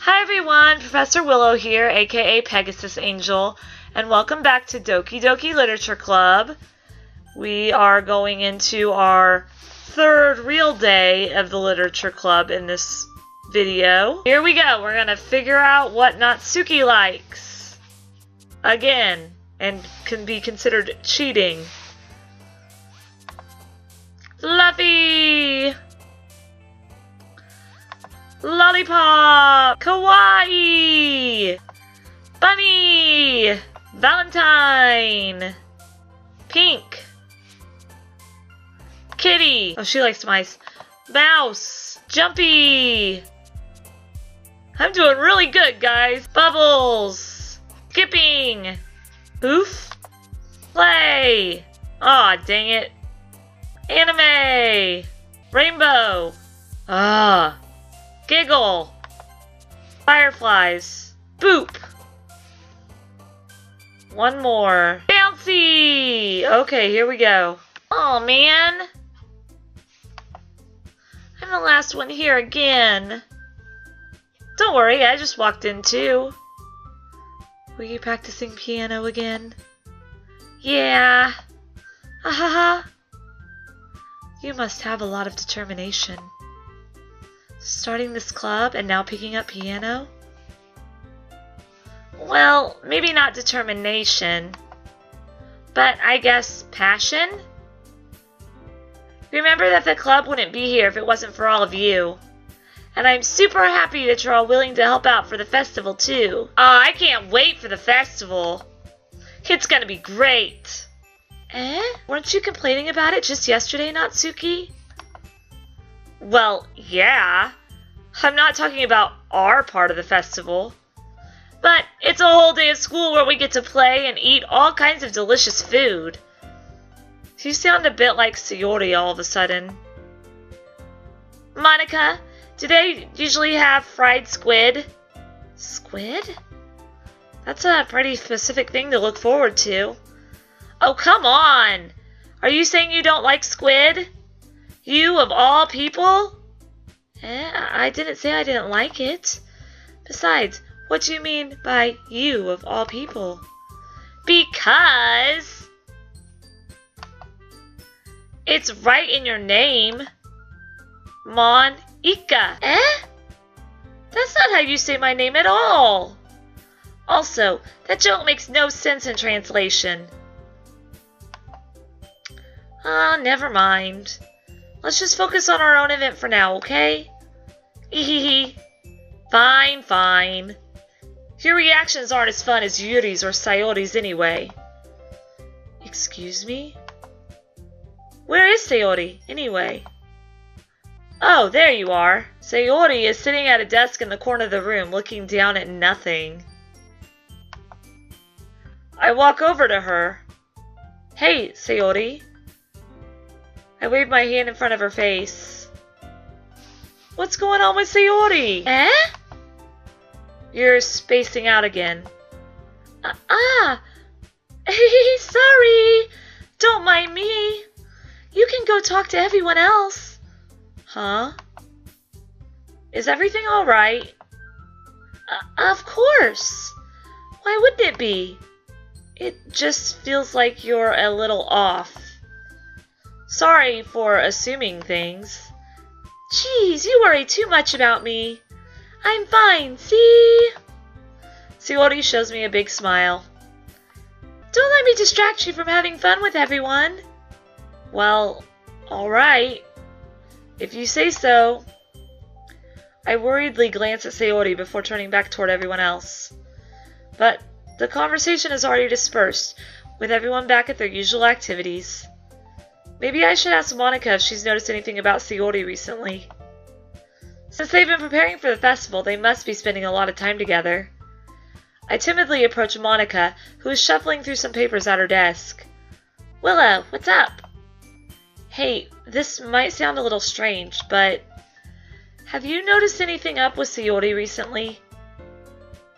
Hi everyone, Professor Willow here, aka Pegasusangel, and welcome back to Doki Doki Literature Club. We are going into our third real day of the Literature Club in this video. Here we go, we're going to figure out what Natsuki likes. Again, and can be considered cheating. Fluffy! Lollipop! Kawaii! Bunny! Valentine! Pink! Kitty! Oh, she likes mice. Mouse! Jumpy! I'm doing really good, guys. Bubbles! Skipping! Poof! Play! Aw, dang it. Anime! Rainbow! Ah! Giggle! Fireflies! Boop! One more. Bouncy! Okay, here we go. Oh man! I'm the last one here again. Don't worry, I just walked in too. Were you practicing piano again? Yeah. Ha ha ha. You must have a lot of determination. Starting this club and now picking up piano? Well, maybe not determination, but I guess passion? Remember that the club wouldn't be here if it wasn't for all of you. And I'm super happy that you're all willing to help out for the festival too. I can't wait for the festival. It's gonna be great. Weren't you complaining about it just yesterday, Natsuki? Well, yeah. I'm not talking about our part of the festival. But it's a whole day of school where we get to play and eat all kinds of delicious food. You sound a bit like Sayori all of a sudden. Monika, do they usually have fried squid? Squid? That's a pretty specific thing to look forward to. Oh, come on! Are you saying you don't like squid? You of all people? I didn't say I didn't like it. Besides, what do you mean by you of all people? Because it's right in your name. Monika. That's not how you say my name at all. Also, that joke makes no sense in translation. Never mind. Let's just focus on our own event for now, okay? Ehehe. Fine, fine. Your reactions aren't as fun as Yuri's or Sayori's anyway. Excuse me? Where is Sayori, anyway? Oh, there you are. Sayori is sitting at a desk in the corner of the room, looking down at nothing. I walk over to her. Hey, Sayori. I wave my hand in front of her face. What's going on with Sayori? You're spacing out again. Sorry. Don't mind me. You can go talk to everyone else. Huh? Is everything alright? Of course. Why wouldn't it be? It just feels like you're a little off. Sorry for assuming things. Jeez, you worry too much about me. I'm fine, see? Sayori shows me a big smile. Don't let me distract you from having fun with everyone. Well, alright. If you say so. I worriedly glance at Sayori before turning back toward everyone else. But the conversation has already dispersed, with everyone back at their usual activities. Maybe I should ask Monika if she's noticed anything about Sayori recently. Since they've been preparing for the festival, they must be spending a lot of time together. I timidly approach Monika, who is shuffling through some papers at her desk. Willow, what's up? Hey, this might sound a little strange, but have you noticed anything up with Sayori recently?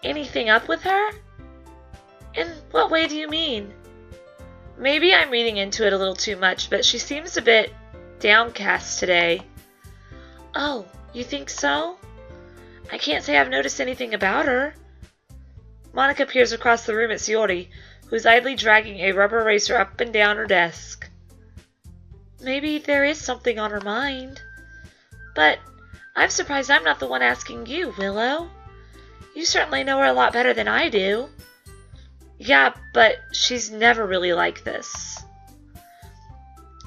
Anything up with her? In what way do you mean? Maybe I'm reading into it a little too much, but she seems a bit downcast today. Oh, you think so? I can't say I've noticed anything about her. Monika peers across the room at Sayori, who's idly dragging a rubber eraser up and down her desk. Maybe there is something on her mind. But I'm surprised I'm not the one asking you, Willow. You certainly know her a lot better than I do. Yeah, but she's never really like this.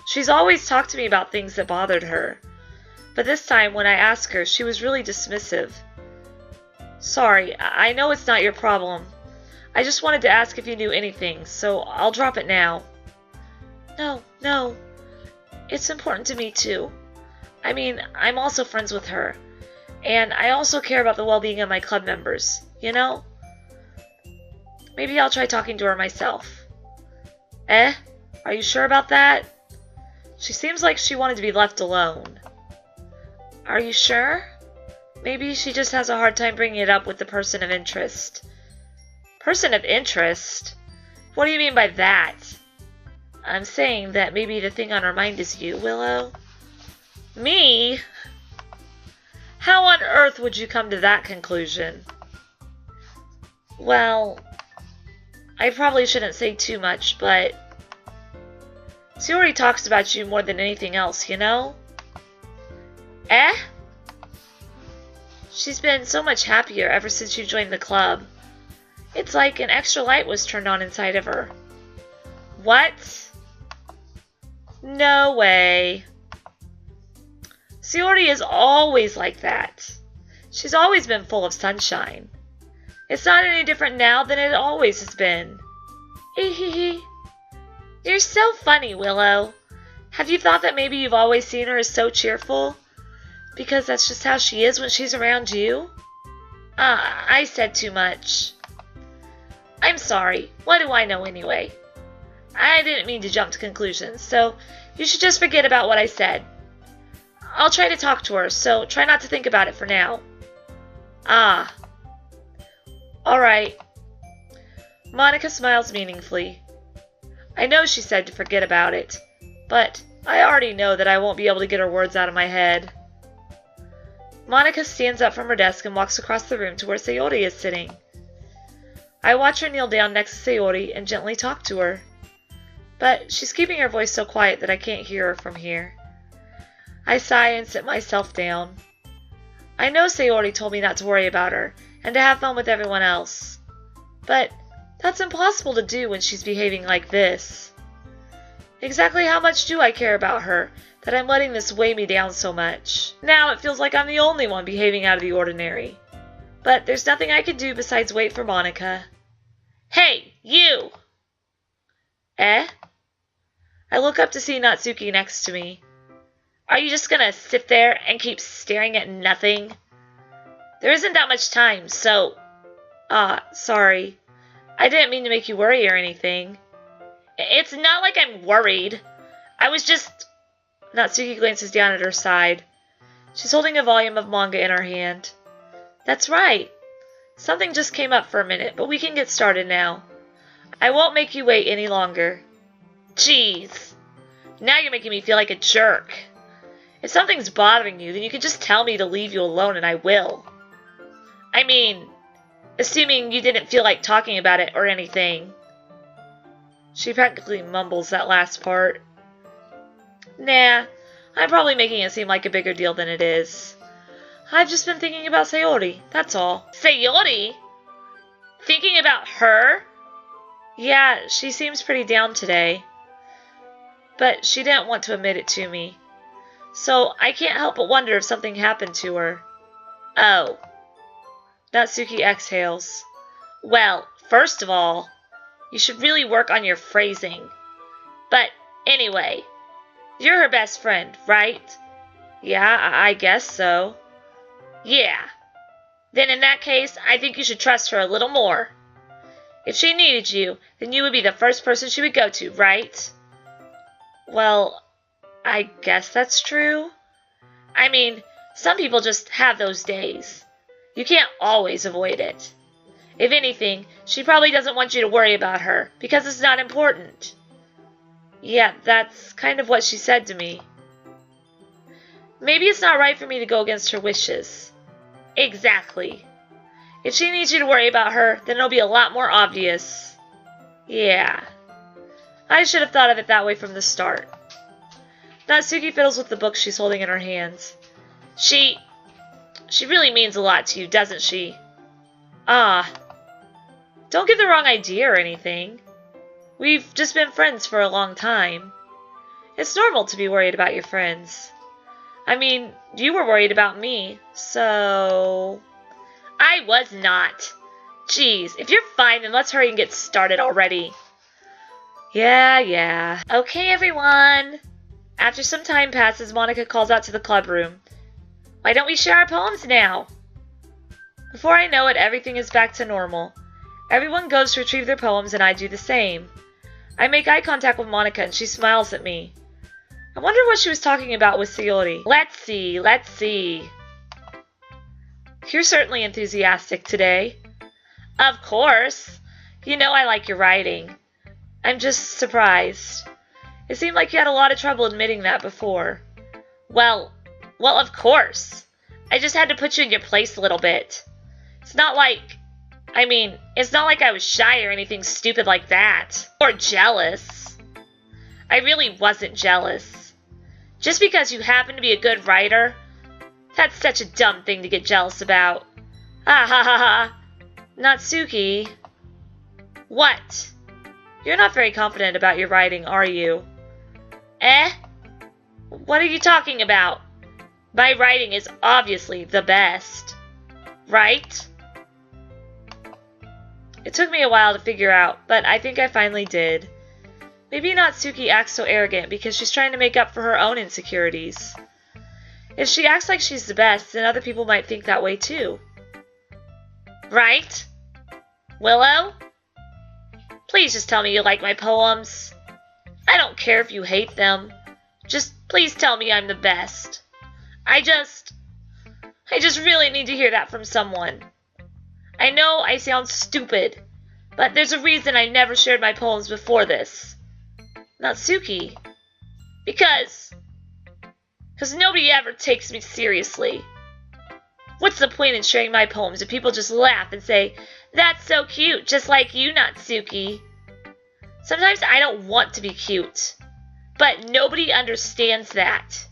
She's always talked to me about things that bothered her. But this time, when I asked her, she was really dismissive. Sorry, I know it's not your problem. I just wanted to ask if you knew anything, so I'll drop it now. No. It's important to me, too. I mean, I'm also friends with her. And I also care about the well-being of my club members, you know? Maybe I'll try talking to her myself. Are you sure about that? She seems like she wanted to be left alone. Are you sure? Maybe she just has a hard time bringing it up with the person of interest. Person of interest? What do you mean by that? I'm saying that maybe the thing on her mind is you, Willow. Me? How on earth would you come to that conclusion? Well, I probably shouldn't say too much, but Sayori talks about you more than anything else, you know? She's been so much happier ever since you joined the club. It's like an extra light was turned on inside of her. What? No way. Sayori is always like that. She's always been full of sunshine. It's not any different now than it always has been. Hehehe. You're so funny, Willow. Have you thought that maybe you've always seen her as so cheerful? Because that's just how she is when she's around you? I said too much. I'm sorry. What do I know anyway? I didn't mean to jump to conclusions, so you should just forget about what I said. I'll try to talk to her, so try not to think about it for now. Alright. Monika smiles meaningfully. I know she said to forget about it, but I already know that I won't be able to get her words out of my head. Monika stands up from her desk and walks across the room to where Sayori is sitting. I watch her kneel down next to Sayori and gently talk to her. But she's keeping her voice so quiet that I can't hear her from here. I sigh and sit myself down. I know Sayori told me not to worry about her and to have fun with everyone else. But that's impossible to do when she's behaving like this. Exactly how much do I care about her that I'm letting this weigh me down so much? Now it feels like I'm the only one behaving out of the ordinary. But there's nothing I can do besides wait for Monika. Hey, you! I look up to see Natsuki next to me. Are you just gonna sit there and keep staring at nothing? There isn't that much time, so... sorry. I didn't mean to make you worry or anything. It's not like I'm worried. I was just... Natsuki glances down at her side. She's holding a volume of manga in her hand. That's right. Something just came up for a minute, but we can get started now. I won't make you wait any longer. Jeez. Now you're making me feel like a jerk. If something's bothering you, then you can just tell me to leave you alone and I will. I mean, assuming you didn't feel like talking about it or anything. She practically mumbles that last part. Nah, I'm probably making it seem like a bigger deal than it is. I've just been thinking about Sayori, that's all. Sayori? Thinking about her? Yeah, she seems pretty down today. But she didn't want to admit it to me. So I can't help but wonder if something happened to her. Oh. Natsuki exhales. Well, first of all, you should really work on your phrasing. But anyway, you're her best friend, right? Yeah, I guess so. Yeah. Then in that case, I think you should trust her a little more. If she needed you, then you would be the first person she would go to, right? Well, I guess that's true. I mean, some people just have those days. You can't always avoid it. If anything, she probably doesn't want you to worry about her, because it's not important. Yeah, that's kind of what she said to me. Maybe it's not right for me to go against her wishes. Exactly. If she needs you to worry about her, then it'll be a lot more obvious. Yeah. I should have thought of it that way from the start. Natsuki fiddles with the book she's holding in her hands. She really means a lot to you, doesn't she? Ah. Don't give the wrong idea or anything. We've just been friends for a long time. It's normal to be worried about your friends. I mean, you were worried about me, so... I was not. Jeez, if you're fine, then let's hurry and get started already. Yeah. Okay, everyone. After some time passes, Monika calls out to the club room. Why don't we share our poems now? Before I know it, everything is back to normal. Everyone goes to retrieve their poems, and I do the same. I make eye contact with Monika, and she smiles at me. I wonder what she was talking about with Sayori. Let's see. You're certainly enthusiastic today. Of course. You know I like your writing. I'm just surprised. It seemed like you had a lot of trouble admitting that before. Well, of course. I just had to put you in your place a little bit. It's not like I was shy or anything stupid like that. Or jealous. I really wasn't jealous. Just because you happen to be a good writer, that's such a dumb thing to get jealous about. Ah ha ha ha. Natsuki. What? You're not very confident about your writing, are you? Eh? What are you talking about? My writing is obviously the best. Right? It took me a while to figure out, but I think I finally did. Maybe Natsuki acts so arrogant because she's trying to make up for her own insecurities. If she acts like she's the best, then other people might think that way too. Right? Willow? Please just tell me you like my poems. I don't care if you hate them. Just please tell me I'm the best. I just really need to hear that from someone. I know I sound stupid, but there's a reason I never shared my poems before this. Natsuki. Because nobody ever takes me seriously. What's the point in sharing my poems if people just laugh and say, "That's so cute, just like you, Natsuki"? Sometimes I don't want to be cute, but nobody understands that.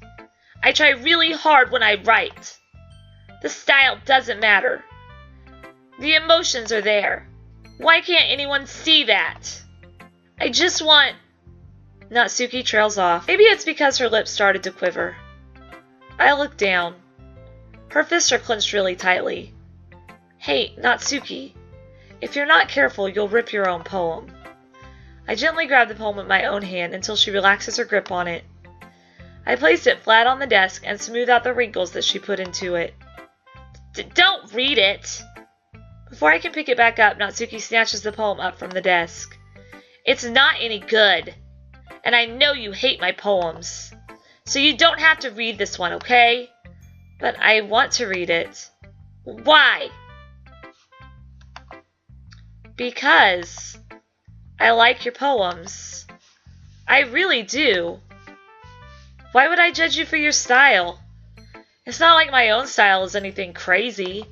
I try really hard when I write. The style doesn't matter. The emotions are there. Why can't anyone see that? I just want... Natsuki trails off. Maybe it's because her lips started to quiver. I look down. Her fists are clenched really tightly. Hey, Natsuki. If you're not careful, you'll rip your own poem. I gently grab the poem with my own hand until she relaxes her grip on it. I place it flat on the desk and smooth out the wrinkles that she put into it. Don't read it! Before I can pick it back up, Natsuki snatches the poem up from the desk. It's not any good. And I know you hate my poems. So you don't have to read this one, okay? But I want to read it. Why? Because I like your poems. I really do. Why would I judge you for your style? It's not like my own style is anything crazy.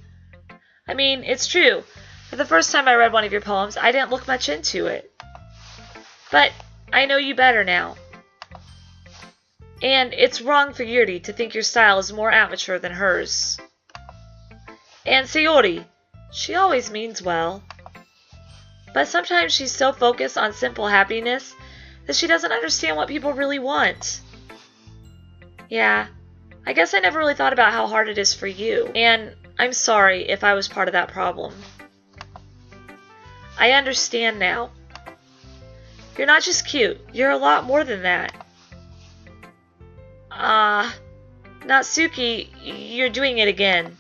I mean, it's true. For the first time I read one of your poems, I didn't look much into it. But I know you better now. And it's wrong for Yuri to think your style is more amateur than hers. And Sayori, she always means well. But sometimes she's so focused on simple happiness that she doesn't understand what people really want. Yeah, I guess I never really thought about how hard it is for you. And I'm sorry if I was part of that problem. I understand now. You're not just cute, you're a lot more than that. Natsuki, you're doing it again.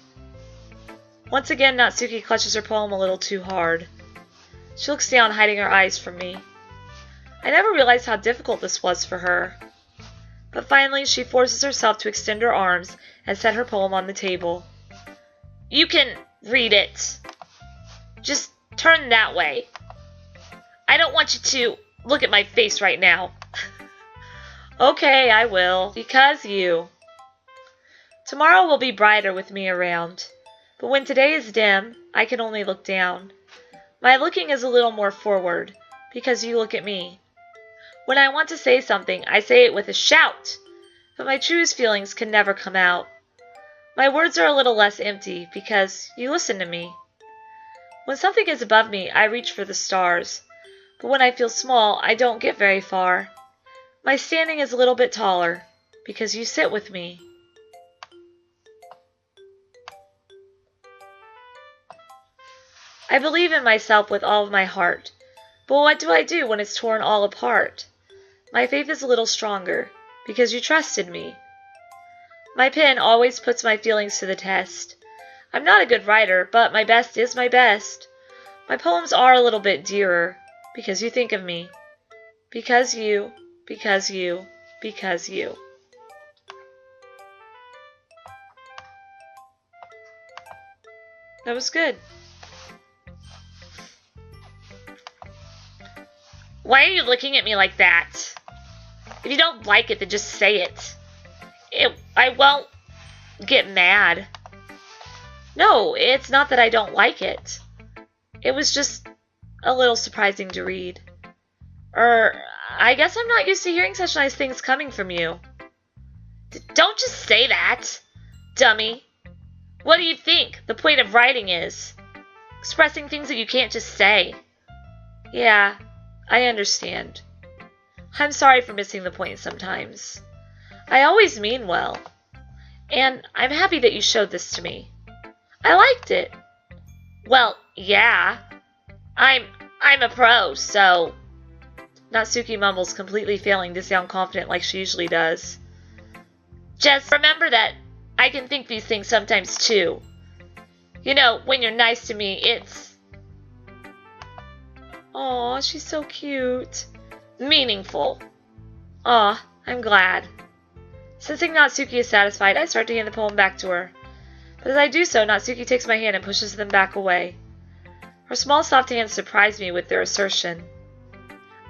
Once again, Natsuki clutches her poem a little too hard. She looks down, hiding her eyes from me. I never realized how difficult this was for her. But finally, she forces herself to extend her arms and set her poem on the table. You can read it. Just turn that way. I don't want you to look at my face right now. Okay, I will. Because you. Tomorrow will be brighter with me around. But when today is dim, I can only look down. My looking is a little more forward, because you look at me. When I want to say something, I say it with a shout, but my truest feelings can never come out. My words are a little less empty, because you listen to me. When something is above me, I reach for the stars, but when I feel small, I don't get very far. My standing is a little bit taller, because you sit with me. I believe in myself with all of my heart, but what do I do when it's torn all apart? My faith is a little stronger, because you trusted me. My pen always puts my feelings to the test. I'm not a good writer, but my best is my best. My poems are a little bit dearer, because you think of me. Because you, because you, because you. That was good. Why are you looking at me like that? If you don't like it, then just say it. I won't get mad. No, it's not that I don't like it. It was just a little surprising to read. I guess I'm not used to hearing such nice things coming from you. Don't just say that, dummy. What do you think the point of writing is? Expressing things that you can't just say. Yeah, I understand. I'm sorry for missing the point sometimes. I always mean well. And I'm happy that you showed this to me. I liked it. Well, yeah. I'm a pro, so... Natsuki mumbles, completely failing to sound confident like she usually does. Just remember that I can think these things sometimes too. You know, when you're nice to me, it's... Aw, she's so cute. Meaningful. Aw, I'm glad. Sensing Natsuki is satisfied, I start to hand the poem back to her. But as I do so, Natsuki takes my hand and pushes them back away. Her small soft hands surprise me with their assertion.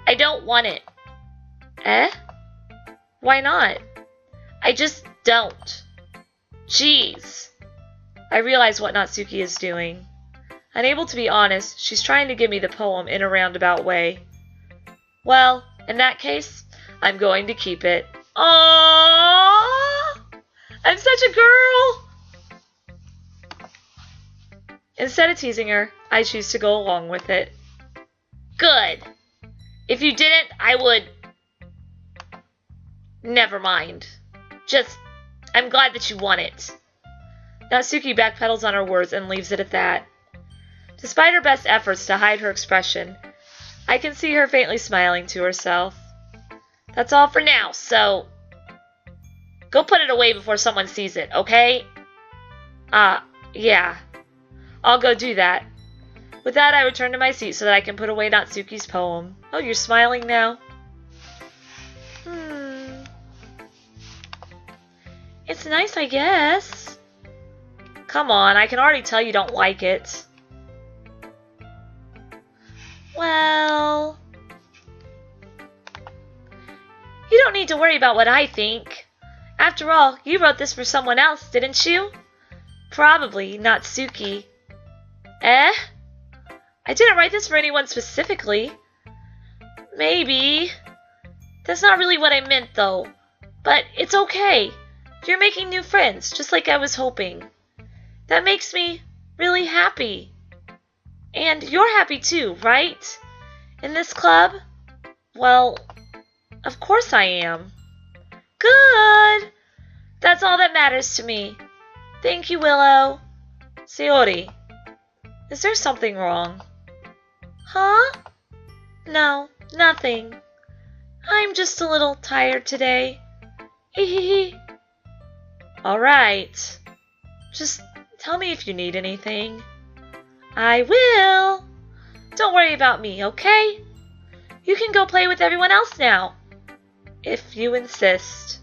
I don't want it. Eh? Why not? I just don't. Jeez. I realize what Natsuki is doing. Unable to be honest, she's trying to give me the poem in a roundabout way. Well, in that case, I'm going to keep it. Aww! I'm such a girl! Instead of teasing her, I choose to go along with it. Good. If you didn't, I would... Never mind. I'm glad that you want it. Natsuki backpedals on her words and leaves it at that. Despite her best efforts to hide her expression, I can see her faintly smiling to herself. That's all for now, so... Go put it away before someone sees it, okay? Yeah. I'll go do that. With that, I return to my seat so that I can put away Natsuki's poem. Oh, you're smiling now? It's nice, I guess. Come on, I can already tell you don't like it. Well... You don't need to worry about what I think. After all, you wrote this for someone else, didn't you? Probably Natsuki. Eh? I didn't write this for anyone specifically. Maybe. That's not really what I meant, though. But it's okay. You're making new friends, just like I was hoping. That makes me really happy. And you're happy too, right? In this club? Well, of course I am. Good! That's all that matters to me. Thank you, Willow. Sayori, is there something wrong? Huh? No, nothing. I'm just a little tired today. Hehehe. Alright. Just tell me if you need anything. I will. Don't worry about me, okay? You can go play with everyone else now. If you insist.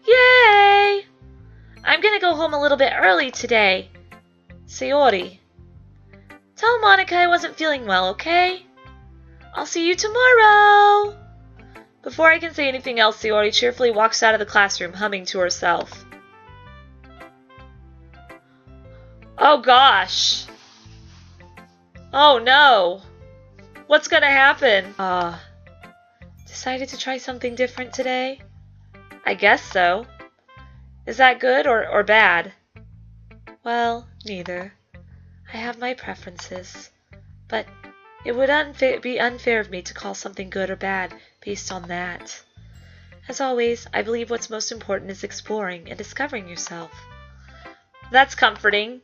Yay! I'm gonna go home a little bit early today. Sayori. Tell Monika I wasn't feeling well, okay? I'll see you tomorrow! Before I can say anything else, Sayori cheerfully walks out of the classroom, humming to herself. Oh gosh. Oh no. What's gonna happen? Decided to try something different today? I guess so. Is that good or bad? Well, neither. I have my preferences. But it would be unfair of me to call something good or bad based on that. As always, I believe what's most important is exploring and discovering yourself. That's comforting.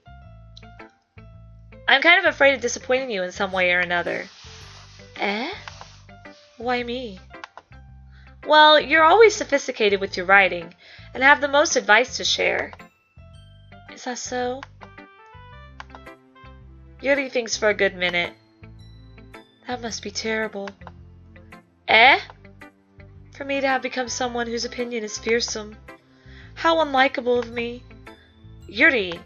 I'm kind of afraid of disappointing you in some way or another. Eh? Why me? Well, you're always sophisticated with your writing and have the most advice to share. Is that so? Yuri thinks for a good minute. That must be terrible. Eh? For me to have become someone whose opinion is fearsome. How unlikable of me. Yuri,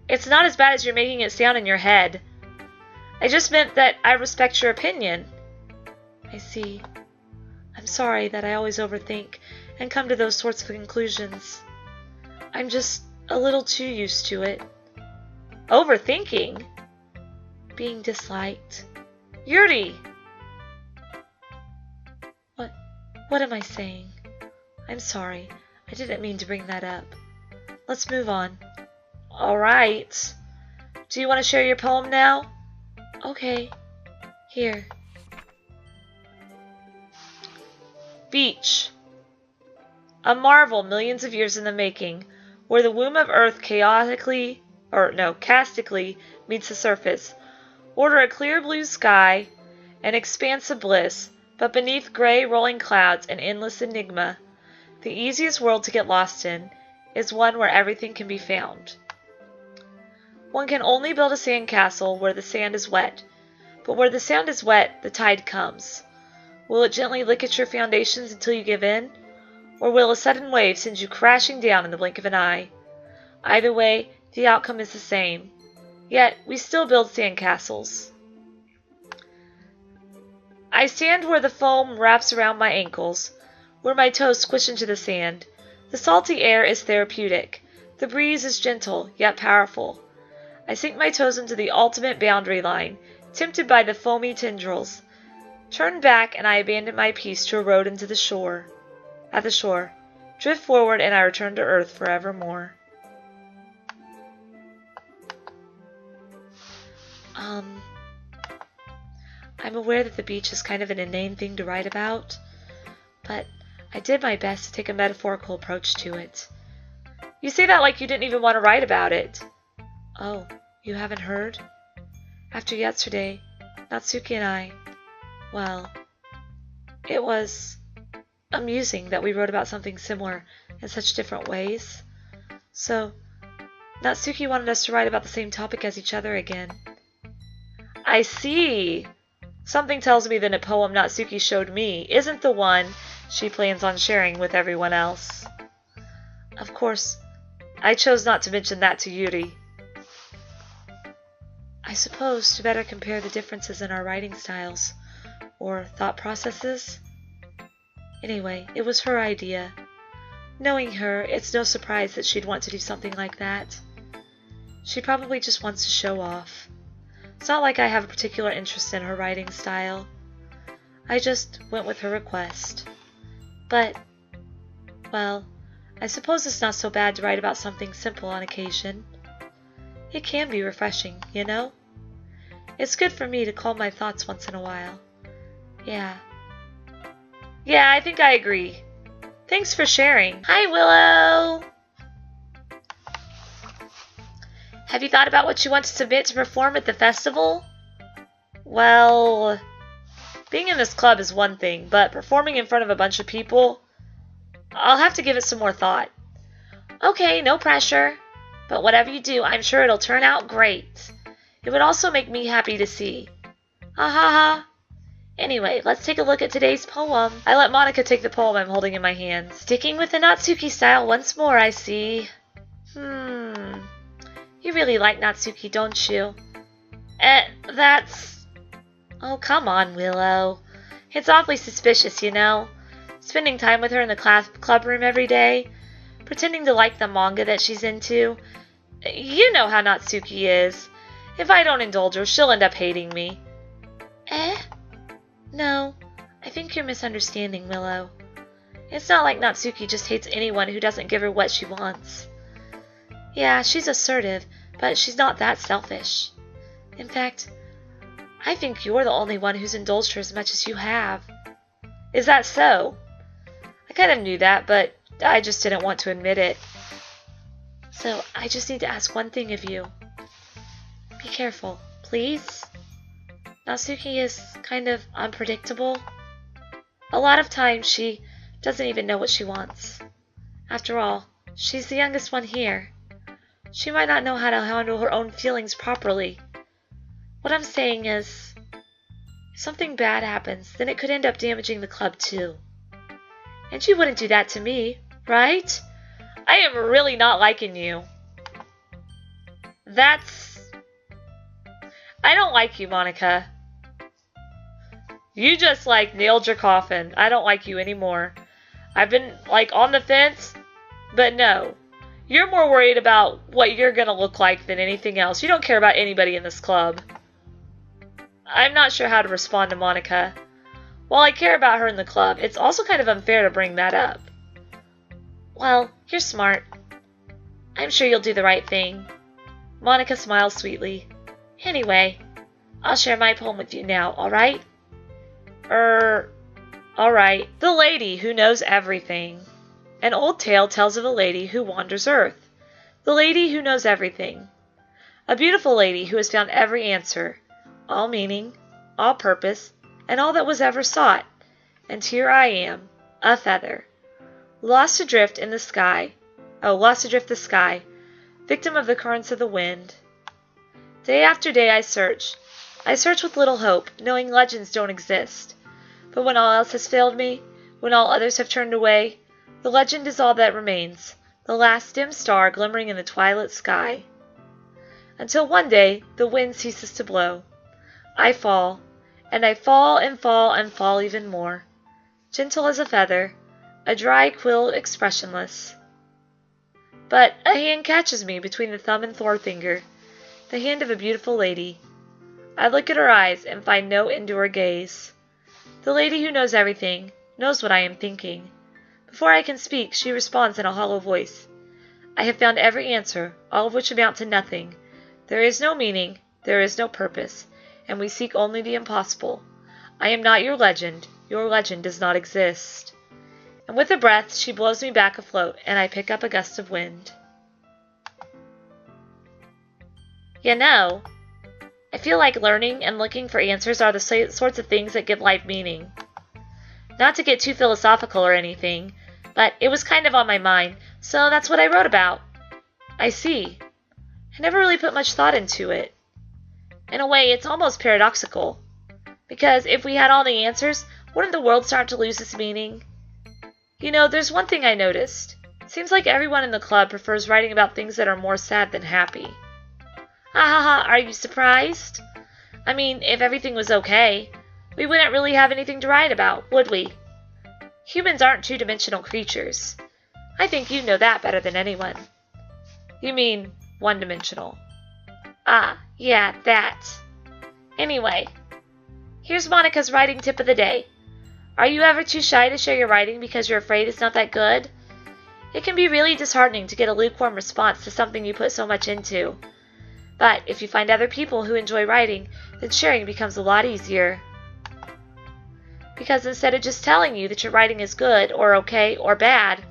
it's not as bad as you're making it sound in your head. I just meant that I respect your opinion. I see. I'm sorry that I always overthink and come to those sorts of conclusions. I'm just a little too used to it. Overthinking? Being disliked. Yuri! What am I saying? I'm sorry. I didn't mean to bring that up. Let's move on. Alright. Do you want to share your poem now? Okay. Here. Beach. A marvel millions of years in the making, where the womb of earth castically meets the surface. Order a clear blue sky, an expanse of bliss, but beneath gray rolling clouds an endless enigma. The easiest world to get lost in is one where everything can be found. One can only build a sand castle where the sand is wet, but where the sand is wet, the tide comes. Will it gently lick at your foundations until you give in, or will a sudden wave send you crashing down in the blink of an eye? Either way, the outcome is the same. Yet, we still build sand castles. I stand where the foam wraps around my ankles, where my toes squish into the sand. The salty air is therapeutic. The breeze is gentle, yet powerful. I sink my toes into the ultimate boundary line, tempted by the foamy tendrils. Turn back, and I abandon my peace to erode into the shore. At the shore, drift forward, and I return to earth forevermore. I'm aware that the beach is kind of an inane thing to write about, but I did my best to take a metaphorical approach to it. You say that like you didn't even want to write about it. Oh, you haven't heard? After yesterday, Natsuki and I, well, it was amusing that we wrote about something similar in such different ways. So, Natsuki wanted us to write about the same topic as each other again. I see. Something tells me that a poem Natsuki showed me isn't the one she plans on sharing with everyone else. Of course, I chose not to mention that to Yuri. I suppose to better compare the differences in our writing styles, or thought processes. Anyway, it was her idea. Knowing her, it's no surprise that she'd want to do something like that. She probably just wants to show off. It's not like I have a particular interest in her writing style. I just went with her request. But, well, I suppose it's not so bad to write about something simple on occasion. It can be refreshing, you know? It's good for me to calm my thoughts once in a while. Yeah, I think I agree. Thanks for sharing. Hi, Willow! Have you thought about what you want to submit to perform at the festival? Well, being in this club is one thing, but performing in front of a bunch of people, I'll have to give it some more thought. Okay, no pressure. But whatever you do, I'm sure it'll turn out great. It would also make me happy to see. Ha ha ha. Anyway, let's take a look at today's poem. I let Monika take the poem I'm holding in my hands. Sticking with the Natsuki style once more, I see. You really like Natsuki, don't you? That's... Oh, come on, Willow. It's awfully suspicious, you know. Spending time with her in the club room every day. Pretending to like the manga that she's into. You know how Natsuki is. If I don't indulge her, she'll end up hating me. Eh? No, I think you're misunderstanding, Willow. It's not like Natsuki just hates anyone who doesn't give her what she wants. Yeah, she's assertive, but she's not that selfish. In fact, I think you're the only one who's indulged her as much as you have. Is that so? I kind of knew that, but I just didn't want to admit it. So, I just need to ask one thing of you. Be careful, please? Natsuki is kind of unpredictable. A lot of times she doesn't even know what she wants. After all, she's the youngest one here. She might not know how to handle her own feelings properly. What I'm saying is, if something bad happens, then it could end up damaging the club too. And you wouldn't do that to me, right? I am really not liking you. I don't like you, Monika. You just, nailed your coffin. I don't like you anymore. I've been, on the fence, but no. You're more worried about what you're gonna look like than anything else. You don't care about anybody in this club. I'm not sure how to respond to Monika. While I care about her in the club, it's also kind of unfair to bring that up. Well, you're smart. I'm sure you'll do the right thing. Monika smiles sweetly. Anyway, I'll share my poem with you now, alright? Alright. The Lady Who Knows Everything. An old tale tells of a lady who wanders Earth. The lady who knows everything. A beautiful lady who has found every answer, all meaning, all purpose, and all that was ever sought. And here I am, a feather, lost adrift in the sky. Lost adrift the sky, victim of the currents of the wind. Day after day I search. I search with little hope, knowing legends don't exist. But when all else has failed me, when all others have turned away, the legend is all that remains, the last dim star glimmering in the twilight sky. Until one day the wind ceases to blow. I fall, and I fall and fall and fall even more, gentle as a feather, a dry quill expressionless. But a hand catches me between the thumb and forefinger, the hand of a beautiful lady. I look at her eyes and find no end to her gaze. The lady who knows everything knows what I am thinking. Before I can speak, she responds in a hollow voice. I have found every answer, all of which amount to nothing. There is no meaning, there is no purpose, and we seek only the impossible. I am not your legend does not exist. And with a breath, she blows me back afloat, and I pick up a gust of wind. You know, I feel like learning and looking for answers are the sorts of things that give life meaning. Not to get too philosophical or anything, but it was kind of on my mind, so that's what I wrote about. I see. I never really put much thought into it. In a way, it's almost paradoxical. Because if we had all the answers, wouldn't the world start to lose its meaning? You know, there's one thing I noticed. Seems like everyone in the club prefers writing about things that are more sad than happy. Ha ha ha, are you surprised? I mean, if everything was okay, we wouldn't really have anything to write about, would we? Humans aren't two-dimensional creatures. I think you know that better than anyone. You mean one-dimensional. Ah, yeah, that. Anyway, here's Monika's writing tip of the day. Are you ever too shy to share your writing because you're afraid it's not that good? It can be really disheartening to get a lukewarm response to something you put so much into. But if you find other people who enjoy writing, then sharing becomes a lot easier. Because instead of just telling you that your writing is good or okay or bad,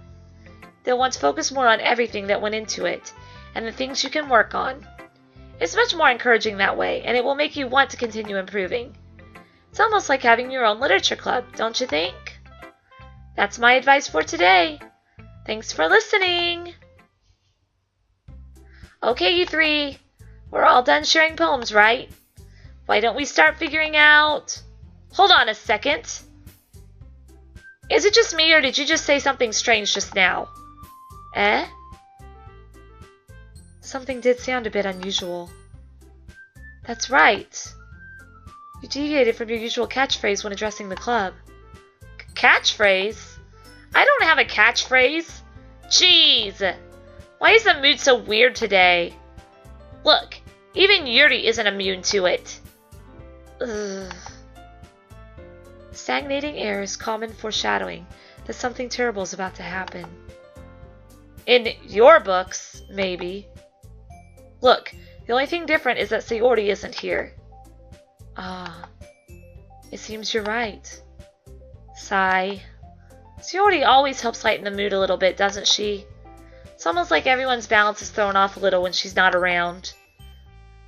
they'll want to focus more on everything that went into it and the things you can work on. It's much more encouraging that way, and it will make you want to continue improving. It's almost like having your own literature club, don't you think? That's my advice for today. Thanks for listening. Okay, you three. We're all done sharing poems, right? Why don't we start figuring out... Hold on a second. Is it just me, or did you just say something strange just now? Eh? Something did sound a bit unusual. That's right. You deviated from your usual catchphrase when addressing the club. Catchphrase? I don't have a catchphrase. Jeez. Why is the mood so weird today? Look, even Yuri isn't immune to it. Ugh. Stagnating air is common foreshadowing that something terrible is about to happen. In your books, maybe. Look, the only thing different is that Sayori isn't here. Ah, it seems you're right. Sigh. Sayori always helps lighten the mood a little bit, doesn't she? It's almost like everyone's balance is thrown off a little when she's not around.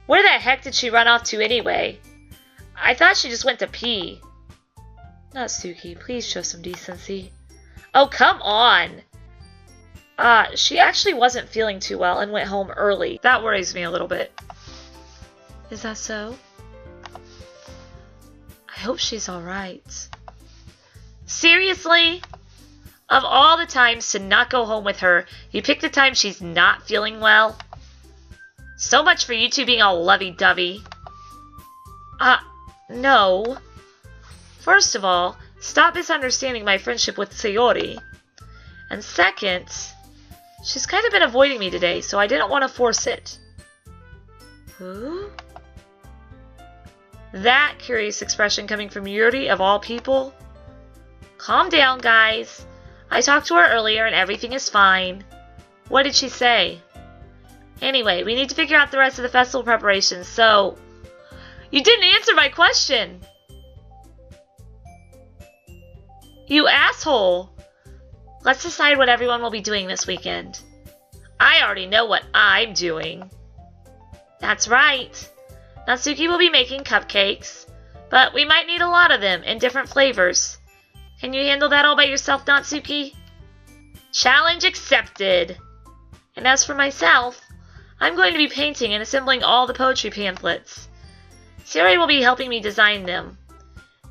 Where the heck did she run off to anyway? I thought she just went to pee. Natsuki, please show some decency. Oh, come on! She actually wasn't feeling too well and went home early. That worries me a little bit. Is that so? I hope she's alright. Seriously? Of all the times to not go home with her, you pick the time she's not feeling well? So much for you two being all lovey-dovey. No. First of all, stop misunderstanding my friendship with Sayori. And second, she's kind of been avoiding me today, so I didn't want to force it. Who? That curious expression coming from Yuri of all people? Calm down, guys. I talked to her earlier and everything is fine. What did she say? Anyway, we need to figure out the rest of the festival preparations, so... You didn't answer my question! You asshole! Let's decide what everyone will be doing this weekend. I already know what I'm doing. That's right. Natsuki will be making cupcakes, but we might need a lot of them in different flavors. Can you handle that all by yourself, Natsuki? Challenge accepted! And as for myself, I'm going to be painting and assembling all the poetry pamphlets. Sayori will be helping me design them.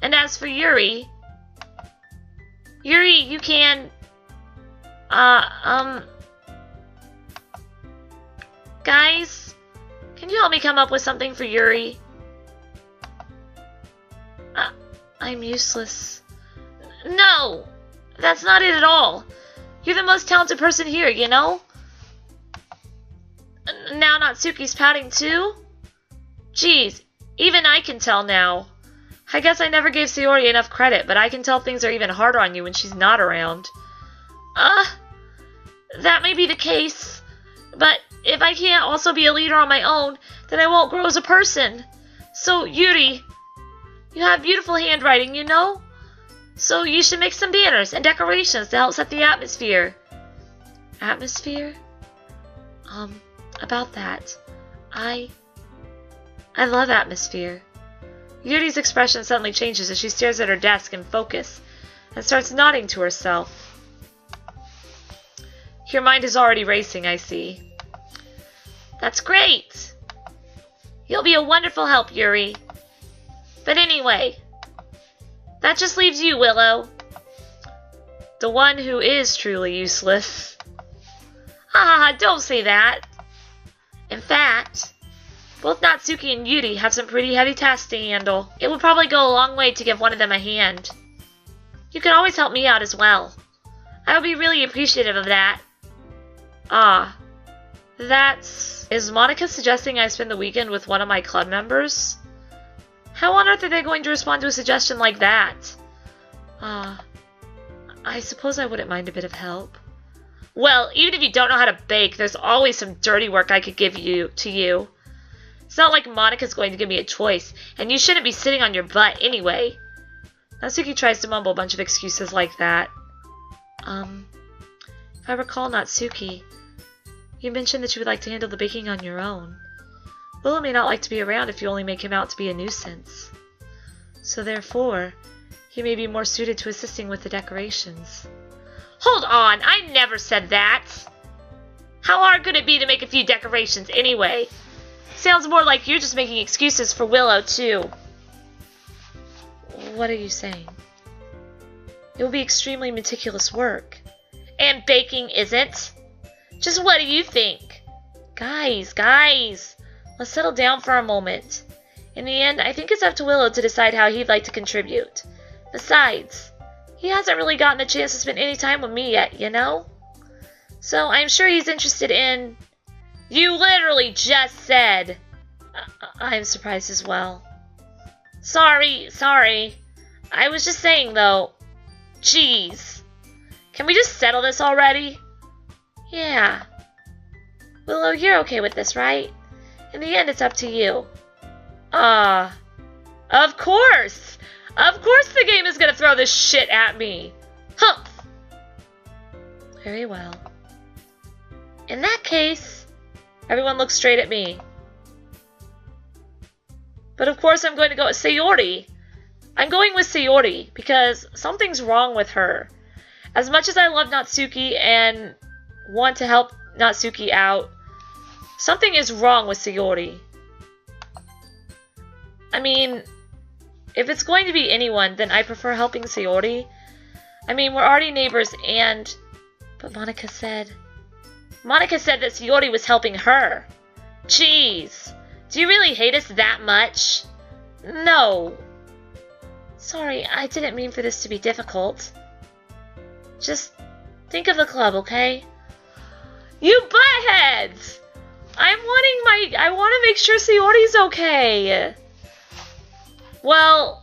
And as for Yuri, you can... Guys, can you help me come up with something for Yuri? I'm useless. No! That's not it at all. You're the most talented person here, you know? Now Natsuki's pouting too? Geez, even I can tell now. I guess I never gave Sayori enough credit, but I can tell things are even harder on you when she's not around. That may be the case, but if I can't also be a leader on my own, then I won't grow as a person. So, Yuri, you have beautiful handwriting, you know? So you should make some banners and decorations to help set the atmosphere. Atmosphere? About that. I love atmosphere. Yuri's expression suddenly changes as she stares at her desk in focus and starts nodding to herself. Your mind is already racing, I see. That's great! You'll be a wonderful help, Yuri. But anyway, that just leaves you, Willow. The one who is truly useless. Don't say that. In fact, both Natsuki and Yuri have some pretty heavy tasks to handle. It would probably go a long way to give one of them a hand. You can always help me out as well. I would be really appreciative of that. Is Monika suggesting I spend the weekend with one of my club members? How on earth are they going to respond to a suggestion like that? I suppose I wouldn't mind a bit of help. Well, even if you don't know how to bake, there's always some dirty work I could give to you. It's not like Monika's going to give me a choice, and you shouldn't be sitting on your butt anyway. Natsuki tries to mumble a bunch of excuses like that. If I recall, Natsuki, you mentioned that you would like to handle the baking on your own. Willow may not like to be around if you only make him out to be a nuisance. So therefore, he may be more suited to assisting with the decorations. Hold on, I never said that! How hard could it be to make a few decorations anyway? Sounds more like you're just making excuses for Willow, too. What are you saying? It will be extremely meticulous work. And baking isn't? Just what do you think? Guys, let's settle down for a moment. In the end, I think it's up to Willow to decide how he'd like to contribute. Besides, he hasn't really gotten a chance to spend any time with me yet, you know? So I'm sure he's interested in You literally just said... I'm surprised as well. Sorry. I was just saying, though. Jeez. Can we just settle this already? Yeah. Willow, you're okay with this, right? In the end, it's up to you. Of course! Of course the game is gonna throw this shit at me! Humph! Very well. In that case, everyone looks straight at me. But of course I'm going to go with Sayori. I'm going with Sayori because something's wrong with her. As much as I love Natsuki and want to help Natsuki out, something is wrong with Sayori. I mean, if it's going to be anyone, then I prefer helping Sayori. I mean, we're already neighbors and... But Monika said that Sayori was helping her. Jeez. Do you really hate us that much? No. Sorry, I didn't mean for this to be difficult. Just think of the club, okay? You buttheads! I want to make sure Sayori's okay. Well,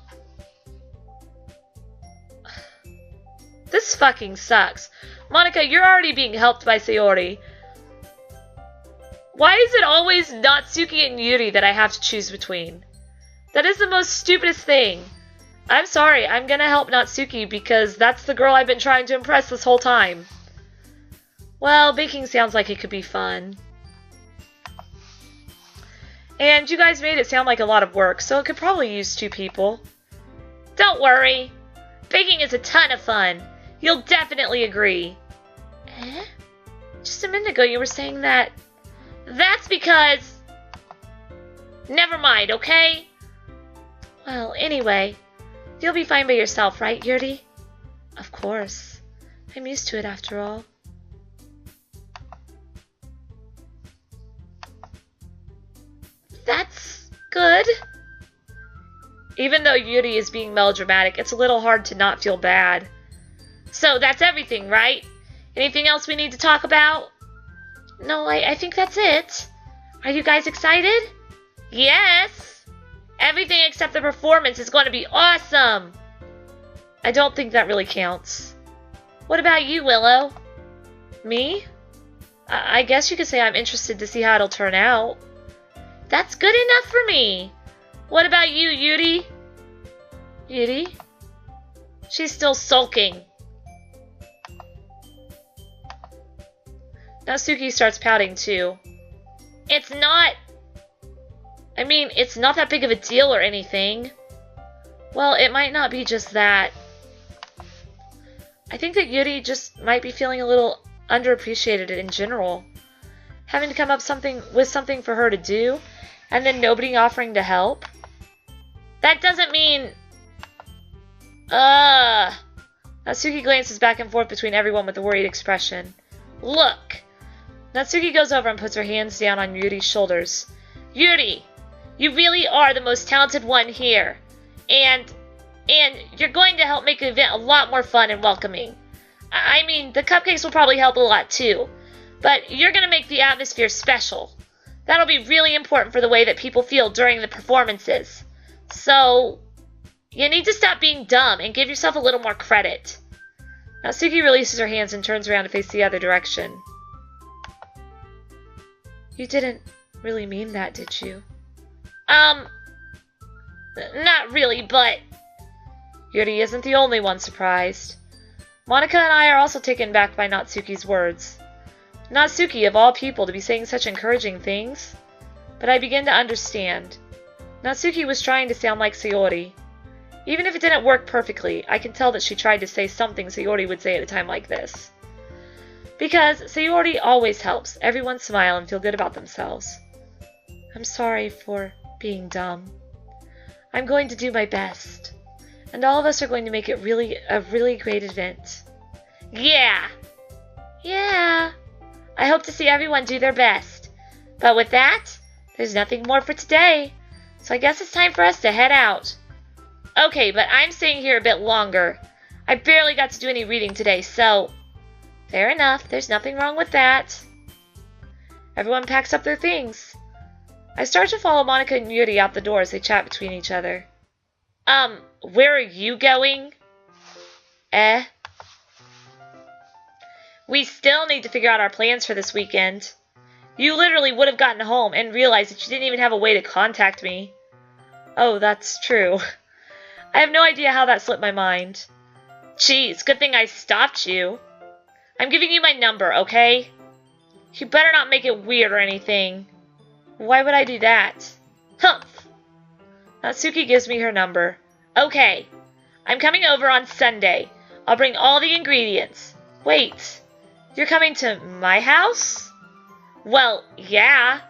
this fucking sucks. Monika, you're already being helped by Sayori. Why is it always Natsuki and Yuri that I have to choose between? That is the most stupidest thing. I'm sorry, I'm gonna help Natsuki because that's the girl I've been trying to impress this whole time. Well, baking sounds like it could be fun. And you guys made it sound like a lot of work, so it could probably use 2 people. Don't worry. Baking is a ton of fun. You'll definitely agree. Eh? Just a minute ago you were saying that... That's because... Never mind, okay? Well, anyway, you'll be fine by yourself, right, Yuri? Of course. I'm used to it after all. That's good. Even though Yuri is being melodramatic, it's a little hard to not feel bad. So that's everything, right? Anything else we need to talk about? No, I think that's it. Are you guys excited? Yes! Everything except the performance is going to be awesome! I don't think that really counts. What about you, Willow? Me? I guess you could say I'm interested to see how it'll turn out. That's good enough for me. What about you, Yuri? Yuri? She's still sulking. Natsuki starts pouting too. It's not that big of a deal or anything. Well, it might not be just that. I think that Yuri just might be feeling a little underappreciated in general. Having to come up with something for her to do, and then nobody offering to help. That doesn't mean... Natsuki glances back and forth between everyone with a worried expression. Look! Natsuki goes over and puts her hands down on Yuri's shoulders. Yuri! You really are the most talented one here. And you're going to help make the event a lot more fun and welcoming. I mean, the cupcakes will probably help a lot too. But you're going to make the atmosphere special. That'll be really important for the way that people feel during the performances. So, you need to stop being dumb and give yourself a little more credit. Natsuki releases her hands and turns around to face the other direction. You didn't really mean that, did you? Not really, but... Yuri isn't the only one surprised. Monika and I are also taken back by Natsuki's words. Natsuki, of all people, to be saying such encouraging things. But I begin to understand. Natsuki was trying to sound like Sayori. Even if it didn't work perfectly, I can tell that she tried to say something Sayori would say at a time like this. Because Sayori always helps everyone smile and feel good about themselves. I'm sorry for being dumb. I'm going to do my best. And all of us are going to make it a really great event. Yeah! Yeah! I hope to see everyone do their best. But with that, there's nothing more for today. So I guess it's time for us to head out. Okay, but I'm staying here a bit longer. I barely got to do any reading today, so... Fair enough, there's nothing wrong with that. Everyone packs up their things. I start to follow Monika and Yuri out the door as they chat between each other. Where are you going? We still need to figure out our plans for this weekend. You literally would have gotten home and realized that you didn't even have a way to contact me. Oh, that's true. I have no idea how that slipped my mind. Geez, good thing I stopped you. I'm giving you my number, okay? You better not make it weird or anything. Why would I do that? Humph! Natsuki gives me her number. Okay. I'm coming over on Sunday. I'll bring all the ingredients. Wait. You're coming to my house? Well, yeah.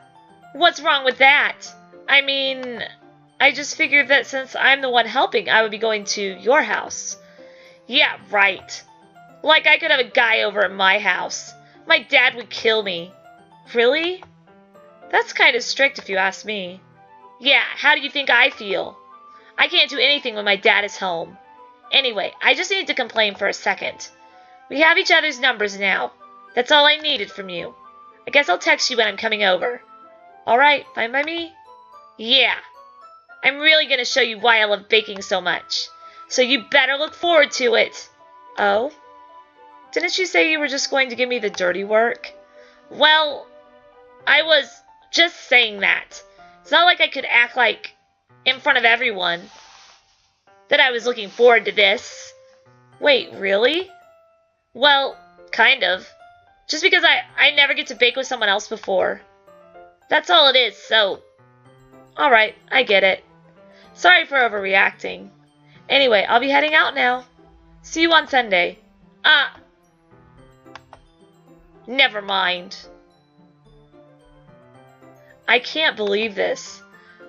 What's wrong with that? I mean, I just figured that since I'm the one helping, I would be going to your house. Yeah, right. Like I could have a guy over at my house. My dad would kill me. Really? That's kind of strict if you ask me. Yeah, how do you think I feel? I can't do anything when my dad is home. Anyway, I just need to complain for a second. We have each other's numbers now. That's all I needed from you. I guess I'll text you when I'm coming over. Alright, fine by me? Yeah. I'm really gonna show you why I love baking so much. So you better look forward to it. Oh? Didn't you say you were just going to give me the dirty work? Well, I was just saying that. It's not like I could act like, in front of everyone, that I was looking forward to this. Wait, really? Well, kind of. Just because I never get to bake with someone else before. That's all it is, so... Alright, I get it. Sorry for overreacting. Anyway, I'll be heading out now. See you on Sunday. Never mind. I can't believe this.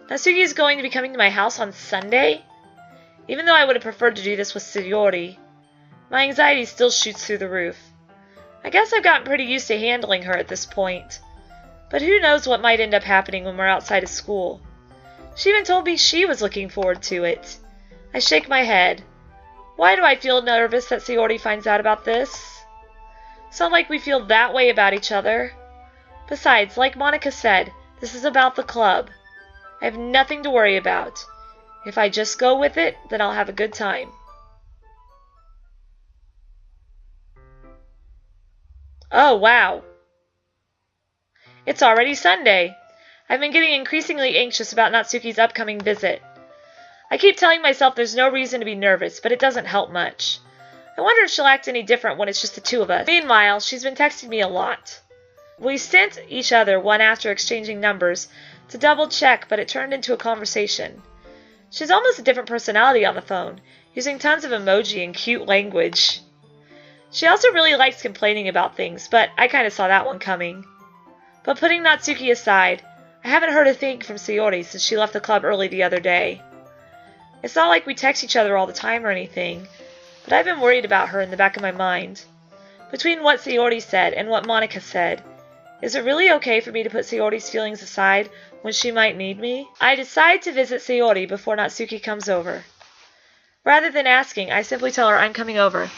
Natsuki is going to be coming to my house on Sunday? Even though I would have preferred to do this with Sayori, my anxiety still shoots through the roof. I guess I've gotten pretty used to handling her at this point. But who knows what might end up happening when we're outside of school. She even told me she was looking forward to it. I shake my head. Why do I feel nervous that Sayori finds out about this? It's not like we feel that way about each other. Besides, like Monika said, this is about the club. I have nothing to worry about. If I just go with it, then I'll have a good time. Oh, wow. It's already Sunday. I've been getting increasingly anxious about Natsuki's upcoming visit. I keep telling myself there's no reason to be nervous, but it doesn't help much. I wonder if she'll act any different when it's just the two of us. Meanwhile, she's been texting me a lot. We sent each other one after exchanging numbers to double check, but it turned into a conversation. She's almost a different personality on the phone, using tons of emoji and cute language. She also really likes complaining about things, but I kind of saw that one coming. But putting Natsuki aside, I haven't heard a thing from Sayori since she left the club early the other day. It's not like we text each other all the time or anything, but I've been worried about her in the back of my mind. Between what Sayori said and what Monika said, is it really okay for me to put Sayori's feelings aside when she might need me? I decide to visit Sayori before Natsuki comes over. Rather than asking, I simply tell her I'm coming over.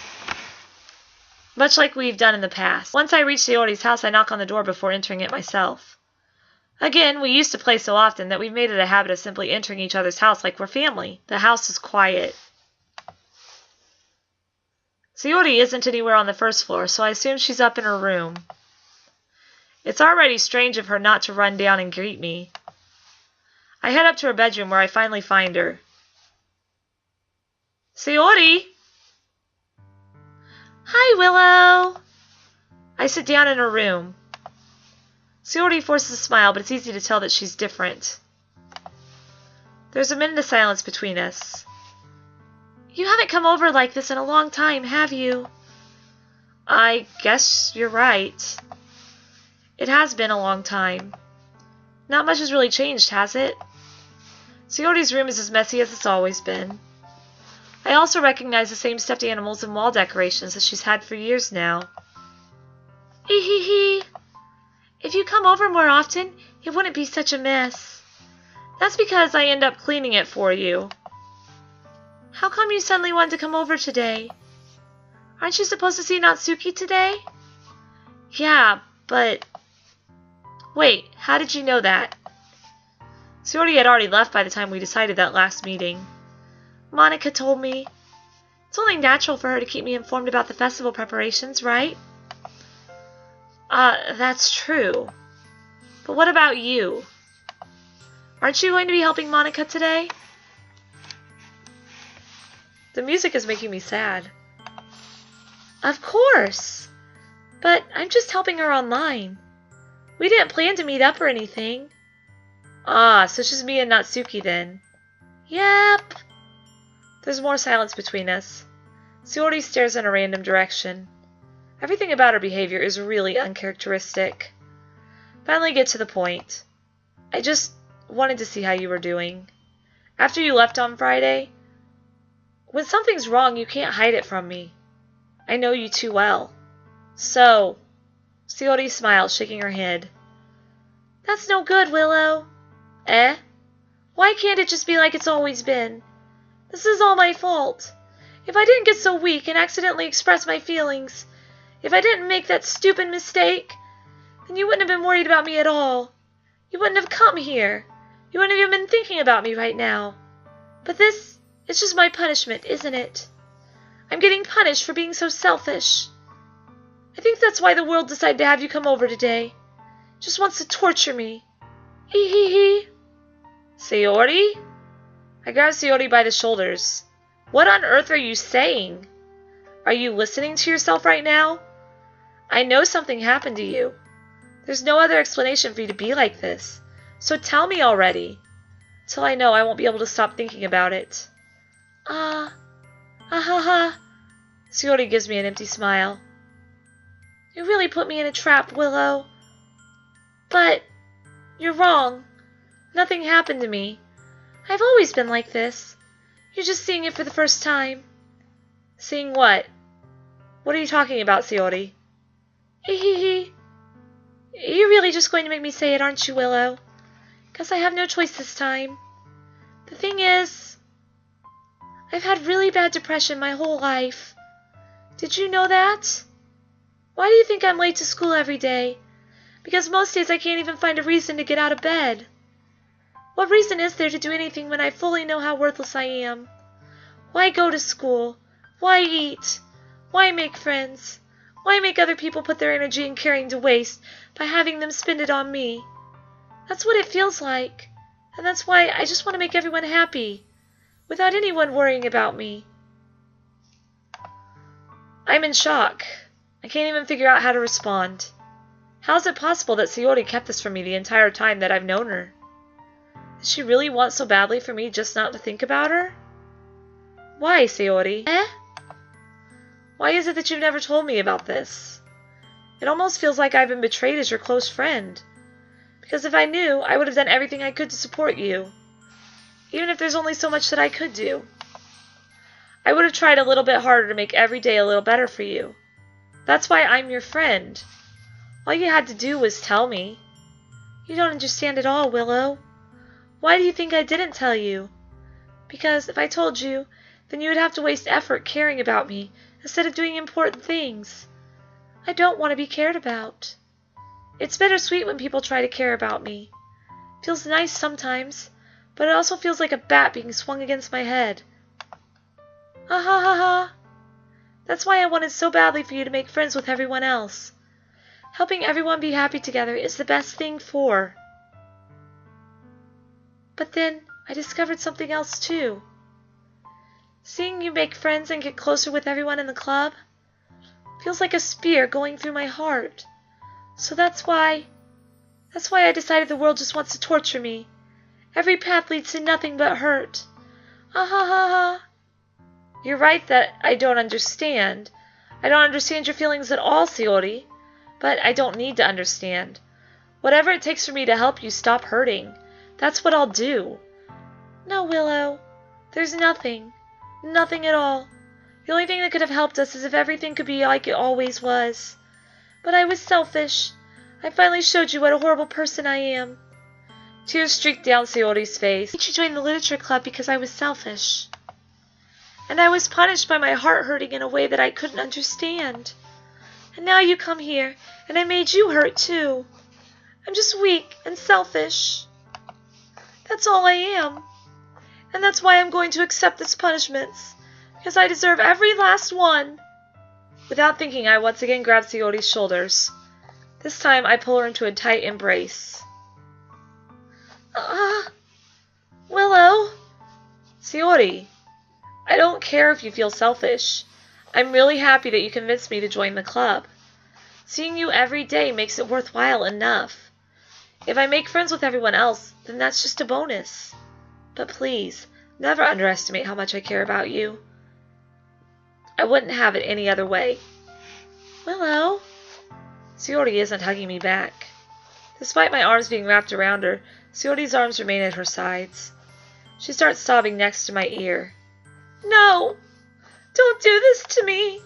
Much like we've done in the past. Once I reach Sayori's house, I knock on the door before entering it myself. Again, we used to play so often that we've made it a habit of simply entering each other's house like we're family. The house is quiet. Sayori isn't anywhere on the first floor, so I assume she's up in her room. It's already strange of her not to run down and greet me. I head up to her bedroom where I finally find her. Sayori! Hi, Willow! I sit down in her room. Sayori forces a smile, but it's easy to tell that she's different. There's a minute of silence between us. You haven't come over like this in a long time, have you? I guess you're right. It has been a long time. Not much has really changed, has it? Sayori's room is as messy as it's always been. I also recognize the same stuffed animals and wall decorations that she's had for years now. Hee. If you come over more often, it wouldn't be such a mess. That's because I end up cleaning it for you. How come you suddenly wanted to come over today? Aren't you supposed to see Natsuki today? Yeah, but... Wait, how did you know that? Sayori had already left by the time we decided that last meeting. Monika told me. It's only natural for her to keep me informed about the festival preparations, right? That's true. But what about you? Aren't you going to be helping Monika today? The music is making me sad. Of course! But I'm just helping her online. We didn't plan to meet up or anything. Ah, so it's just me and Natsuki then. Yep. There's more silence between us. Sayori stares in a random direction. Everything about her behavior is really uncharacteristic. Finally get to the point. I just wanted to see how you were doing. After you left on Friday, when something's wrong, you can't hide it from me. I know you too well. So, Sayori smiles, shaking her head. That's no good, Willow. Eh? Why can't it just be like it's always been? This is all my fault. If I didn't get so weak and accidentally express my feelings, if I didn't make that stupid mistake, then you wouldn't have been worried about me at all. You wouldn't have come here. You wouldn't have even been thinking about me right now. But this is just my punishment, isn't it? I'm getting punished for being so selfish. I think that's why the world decided to have you come over today. Just wants to torture me. Hee hee hee. Sayori? I grab Sayori by the shoulders. What on earth are you saying? Are you listening to yourself right now? I know something happened to you. There's no other explanation for you to be like this. So tell me already. Till I know, I won't be able to stop thinking about it. Ha ha. Sayori gives me an empty smile. You really put me in a trap, Willow. But you're wrong. Nothing happened to me. I've always been like this. You're just seeing it for the first time. Seeing what? What are you talking about, Sayori? Hee hee hee. You're really just going to make me say it, aren't you, Willow? Guess I have no choice this time. The thing is, I've had really bad depression my whole life. Did you know that? Why do you think I'm late to school every day? Because most days I can't even find a reason to get out of bed. What reason is there to do anything when I fully know how worthless I am? Why go to school? Why eat? Why make friends? Why make other people put their energy and caring to waste by having them spend it on me? That's what it feels like. And that's why I just want to make everyone happy, without anyone worrying about me. I'm in shock. I can't even figure out how to respond. How is it possible that Sayori kept this from me the entire time that I've known her? Does she really want so badly for me just not to think about her? Why, Sayori? Why is it that you've never told me about this? It almost feels like I've been betrayed as your close friend. Because if I knew, I would have done everything I could to support you. Even if there's only so much that I could do. I would have tried a little bit harder to make every day a little better for you. That's why I'm your friend. All you had to do was tell me. You don't understand at all, Willow. Why do you think I didn't tell you? Because if I told you, then you would have to waste effort caring about me instead of doing important things. I don't want to be cared about. It's bittersweet when people try to care about me. It feels nice sometimes, but it also feels like a bat being swung against my head. Ha ha ha ha. That's why I wanted so badly for you to make friends with everyone else. Helping everyone be happy together is the best thing for. But then I discovered something else too. Seeing you make friends and get closer with everyone in the club feels like a spear going through my heart. So that's why I decided the world just wants to torture me. Every path leads to nothing but hurt. Ha ha ha ha. You're right that I don't understand. I don't understand your feelings at all, Sayori. But I don't need to understand. Whatever it takes for me to help you stop hurting, that's what I'll do. No, Willow. There's nothing. Nothing at all. The only thing that could have helped us is if everything could be like it always was. But I was selfish. I finally showed you what a horrible person I am. Tears streaked down Sayori's face. She joined the literature club because I was selfish. And I was punished by my heart hurting in a way that I couldn't understand. And now you come here, and I made you hurt too. I'm just weak and selfish. That's all I am. And that's why I'm going to accept this punishments, because I deserve every last one. Without thinking, I once again grab Sayori's shoulders. This time, I pull her into a tight embrace. Willow? Sayori, I don't care if you feel selfish. I'm really happy that you convinced me to join the club. Seeing you every day makes it worthwhile enough. If I make friends with everyone else, then that's just a bonus. But please, never underestimate how much I care about you. I wouldn't have it any other way. Willow? Sayori isn't hugging me back. Despite my arms being wrapped around her, Sayori's arms remain at her sides. She starts sobbing next to my ear. No! Don't do this to me!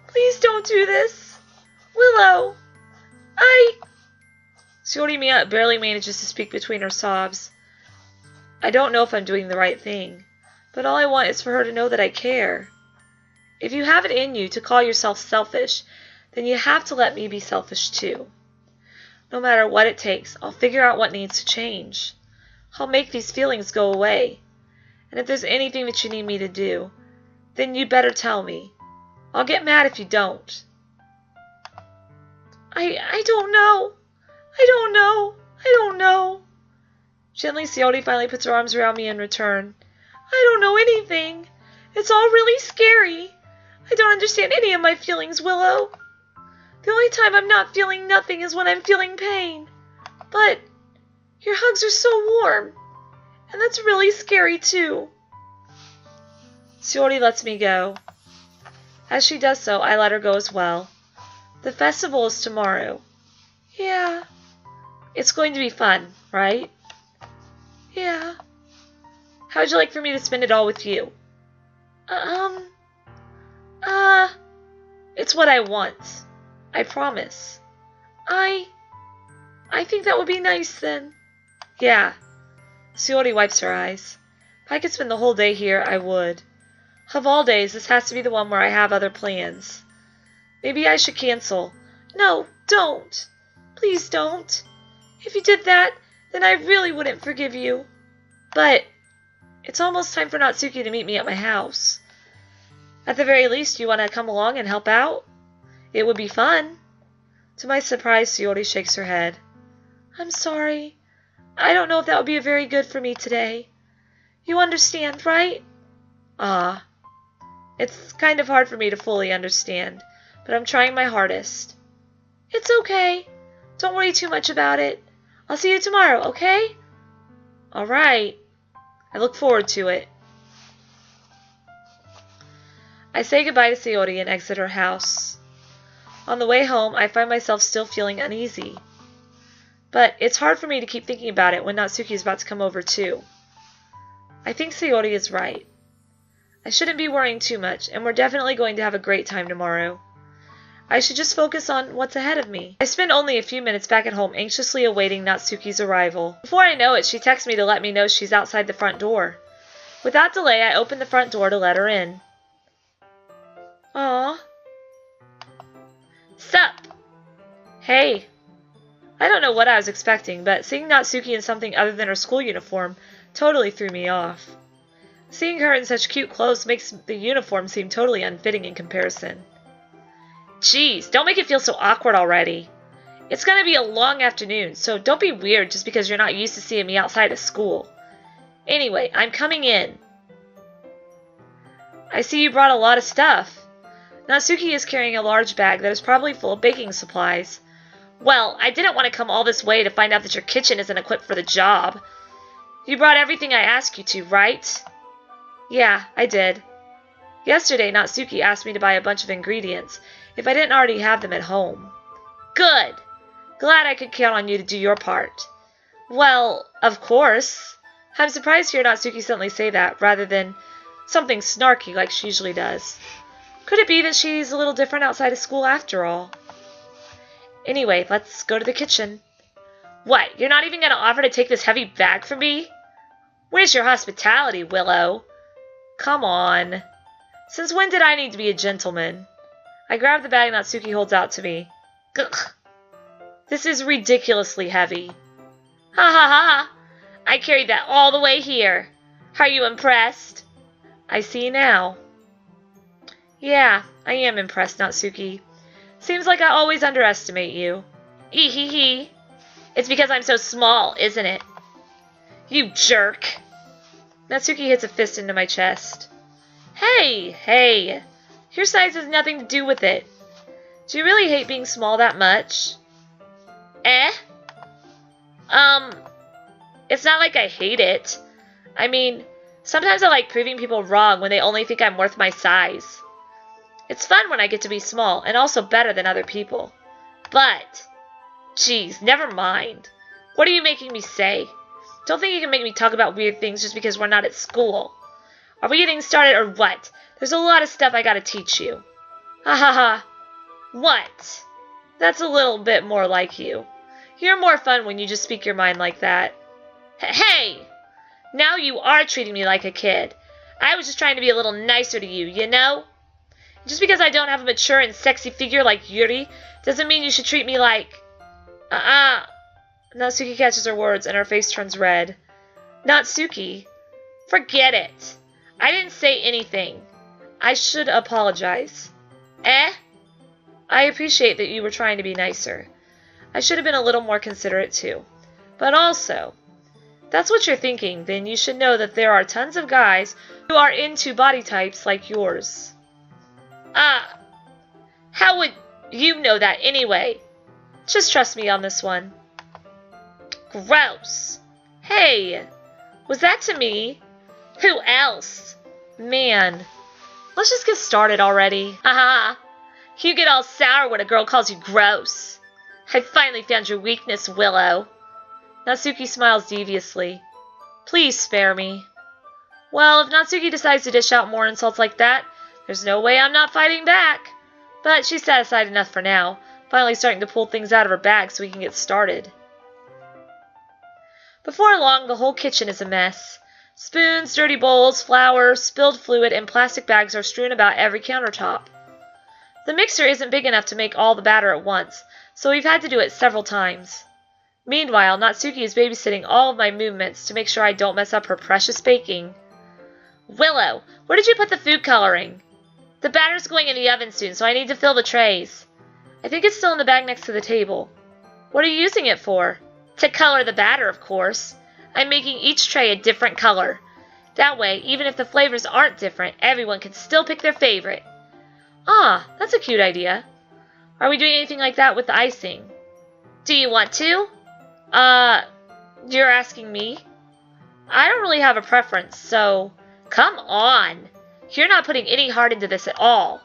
Please don't do this! Willow! Sayori barely manages to speak between her sobs. I don't know if I'm doing the right thing, but all I want is for her to know that I care. If you have it in you to call yourself selfish, then you have to let me be selfish too. No matter what it takes, I'll figure out what needs to change. I'll make these feelings go away. And if there's anything that you need me to do, then you'd better tell me. I'll get mad if you don't. I don't know. I don't know. I don't know. Gently, Sayori finally puts her arms around me in return. I don't know anything. It's all really scary. I don't understand any of my feelings, Willow. The only time I'm not feeling nothing is when I'm feeling pain. But your hugs are so warm. And that's really scary, too. Sayori lets me go. As she does so, I let her go as well. The festival is tomorrow. Yeah. It's going to be fun, right? Yeah. How would you like for me to spend it all with you? It's what I want. I promise. I think that would be nice then. Yeah. Sayori wipes her eyes. If I could spend the whole day here, I would. Of all days, this has to be the one where I have other plans. Maybe I should cancel. No, don't. Please don't. If you did that, then I really wouldn't forgive you. But it's almost time for Natsuki to meet me at my house. At the very least, you want to come along and help out? It would be fun. To my surprise, Sayori shakes her head. I'm sorry. I don't know if that would be very good for me today. You understand, right? It's kind of hard for me to fully understand, but I'm trying my hardest. It's okay. Don't worry too much about it. I'll see you tomorrow, okay? All right. I look forward to it. I say goodbye to Sayori and exit her house. On the way home, I find myself still feeling uneasy. But it's hard for me to keep thinking about it when Natsuki is about to come over too. I think Sayori is right. I shouldn't be worrying too much, and we're definitely going to have a great time tomorrow. I should just focus on what's ahead of me. I spend only a few minutes back at home anxiously awaiting Natsuki's arrival. Before I know it, she texts me to let me know she's outside the front door. Without delay, I open the front door to let her in. Aww. Sup? Hey. I don't know what I was expecting, but seeing Natsuki in something other than her school uniform totally threw me off. Seeing her in such cute clothes makes the uniform seem totally unfitting in comparison. Jeez, don't make it feel so awkward already. It's gonna be a long afternoon, so don't be weird just because you're not used to seeing me outside of school. Anyway, I'm coming in. I see you brought a lot of stuff. Natsuki is carrying a large bag that is probably full of baking supplies. Well, I didn't want to come all this way to find out that your kitchen isn't equipped for the job. You brought everything I asked you to, right? Yeah, I did. Yesterday, Natsuki asked me to buy a bunch of ingredients if I didn't already have them at home. Good! Glad I could count on you to do your part. Well, of course. I'm surprised to hear Natsuki suddenly say that, rather than something snarky like she usually does. Could it be that she's a little different outside of school after all? Anyway, let's go to the kitchen. What, you're not even going to offer to take this heavy bag from me? Where's your hospitality, Willow? Come on. Since when did I need to be a gentleman? I grab the bag Natsuki holds out to me. Ugh. This is ridiculously heavy. Ha ha ha! I carried that all the way here. Are you impressed? I see now. Yeah, I am impressed, Natsuki. Seems like I always underestimate you. Ee-hee-hee. It's because I'm so small, isn't it? You jerk. Natsuki hits a fist into my chest. Hey! Your size has nothing to do with it. Do you really hate being small that much? It's not like I hate it. I mean, sometimes I like proving people wrong when they only think I'm worth my size. It's fun when I get to be small, and also better than other people. But, geez, never mind. What are you making me say? Don't think you can make me talk about weird things just because we're not at school. Are we getting started or what? There's a lot of stuff I gotta teach you. Ha ha ha. What? That's a little bit more like you. You're more fun when you just speak your mind like that. Hey! Now you are treating me like a kid. I was just trying to be a little nicer to you, you know? Just because I don't have a mature and sexy figure like Yuri doesn't mean you should treat me like... Natsuki catches her words and her face turns red. Natsuki, forget it. I didn't say anything. I should apologize. I appreciate that you were trying to be nicer. I should have been a little more considerate too. But also, that's what you're thinking, then you should know that there are tons of guys who are into body types like yours. How would you know that anyway? Just trust me on this one. Gross. Hey, was that to me? Who else? Man, let's just get started already. Haha. You get all sour when a girl calls you gross. I finally found your weakness, Willow. Natsuki smiles deviously. Please spare me. Well, if Natsuki decides to dish out more insults like that, there's no way I'm not fighting back. But she's satisfied enough for now, finally starting to pull things out of her bag so we can get started. Before long, the whole kitchen is a mess. Spoons, dirty bowls, flour, spilled fluid, and plastic bags are strewn about every countertop. The mixer isn't big enough to make all the batter at once, so we've had to do it several times. Meanwhile, Natsuki is babysitting all of my movements to make sure I don't mess up her precious baking. Willow, where did you put the food coloring? The batter's going in the oven soon, so I need to fill the trays. I think it's still in the bag next to the table. What are you using it for? To color the batter, of course. I'm making each tray a different color. That way, even if the flavors aren't different, everyone can still pick their favorite. Ah, that's a cute idea. Are we doing anything like that with the icing? Do you want to? You're asking me? I don't really have a preference, so... Come on! You're not putting any heart into this at all.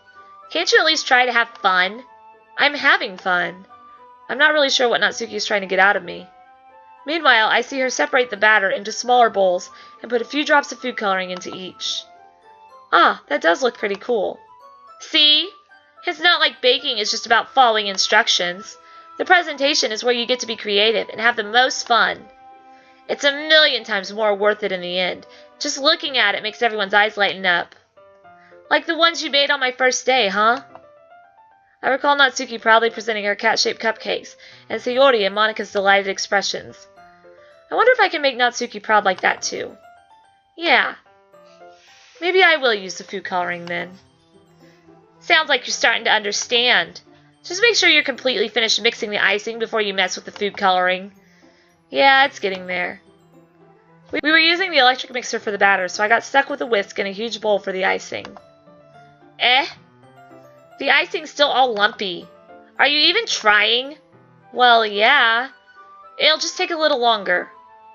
Can't you at least try to have fun? I'm having fun. I'm not really sure what Natsuki is trying to get out of me. Meanwhile, I see her separate the batter into smaller bowls and put a few drops of food coloring into each. Ah, that does look pretty cool. See? It's not like baking is just about following instructions. The presentation is where you get to be creative and have the most fun. It's a million times more worth it in the end. Just looking at it makes everyone's eyes lighten up. Like the ones you made on my first day, huh? I recall Natsuki proudly presenting her cat-shaped cupcakes, and Sayori and Monika's delighted expressions. I wonder if I can make Natsuki proud like that too. Yeah. Maybe I will use the food coloring then. Sounds like you're starting to understand. Just make sure you're completely finished mixing the icing before you mess with the food coloring. Yeah, it's getting there. We were using the electric mixer for the batter, so I got stuck with a whisk and a huge bowl for the icing. The icing's still all lumpy. Are you even trying? Well, yeah. It'll just take a little longer.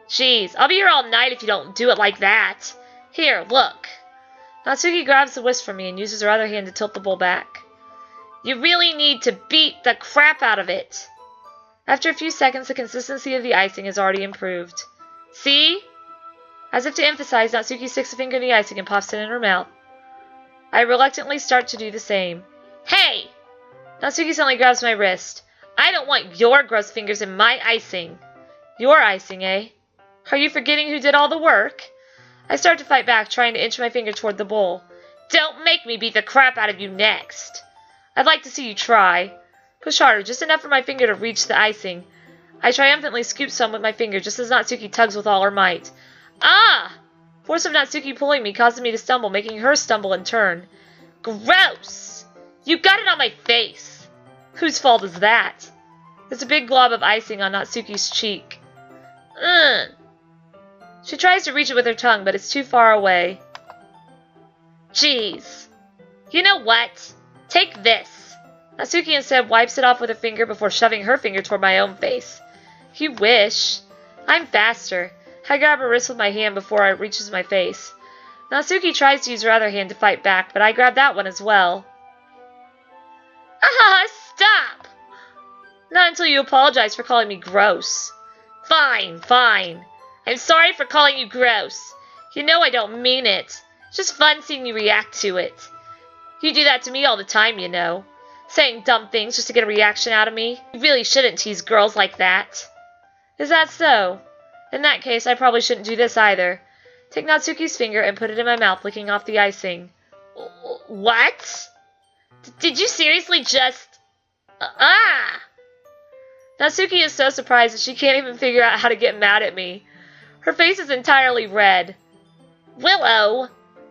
Jeez, I'll be here all night if you don't do it like that. Here, look. Natsuki grabs the whisk from me and uses her other hand to tilt the bowl back. You really need to beat the crap out of it. After a few seconds, the consistency of the icing has already improved. See? As if to emphasize, Natsuki sticks a finger in the icing and pops it in her mouth. I reluctantly start to do the same. Hey! Natsuki suddenly grabs my wrist. I don't want your gross fingers in my icing. Your icing, eh? Are you forgetting who did all the work? I start to fight back, trying to inch my finger toward the bowl. Don't make me beat the crap out of you next. I'd like to see you try. Push harder, just enough for my finger to reach the icing. I triumphantly scoop some with my finger, just as Natsuki tugs with all her might. Ah! Force of Natsuki pulling me causes me to stumble, making her stumble in turn. Gross! You got it on my face! Whose fault is that? There's a big glob of icing on Natsuki's cheek. Ugh. She tries to reach it with her tongue, but it's too far away. Jeez. You know what? Take this. Natsuki instead wipes it off with her finger before shoving her finger toward my own face. You wish. I'm faster. I grab her wrist with my hand before it reaches my face. Natsuki tries to use her other hand to fight back, but I grab that one as well. Ah, stop! Not until you apologize for calling me gross. Fine, fine. I'm sorry for calling you gross. You know I don't mean it. It's just fun seeing you react to it. You do that to me all the time, you know. Saying dumb things just to get a reaction out of me. You really shouldn't tease girls like that. Is that so? In that case, I probably shouldn't do this either. Take Natsuki's finger and put it in my mouth, licking off the icing. What? Did you seriously just... Ah! Natsuki is so surprised that she can't even figure out how to get mad at me. Her face is entirely red. Willow,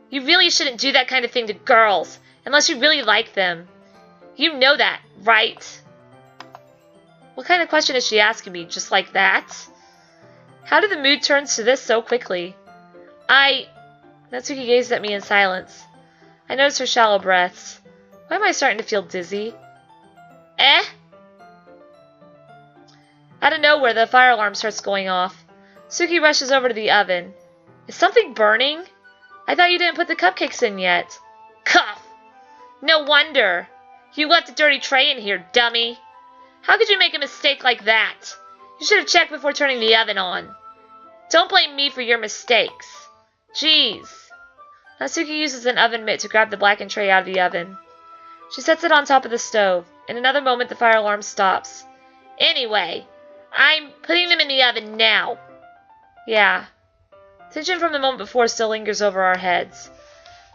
you really shouldn't do that kind of thing to girls, unless you really like them. You know that, right? What kind of question is she asking me, just like that? How did the mood turn to this so quickly? Natsuki gazed at me in silence. I noticed her shallow breaths. Why am I starting to feel dizzy? Out of nowhere, the fire alarm starts going off. Suki rushes over to the oven. Is something burning? I thought you didn't put the cupcakes in yet. Cough! No wonder. You left a dirty tray in here, dummy. How could you make a mistake like that? You should have checked before turning the oven on. Don't blame me for your mistakes. Jeez. Natsuki uses an oven mitt to grab the blackened tray out of the oven. She sets it on top of the stove. In another moment, the fire alarm stops. Anyway, I'm putting them in the oven now. Yeah. Tension from the moment before still lingers over our heads.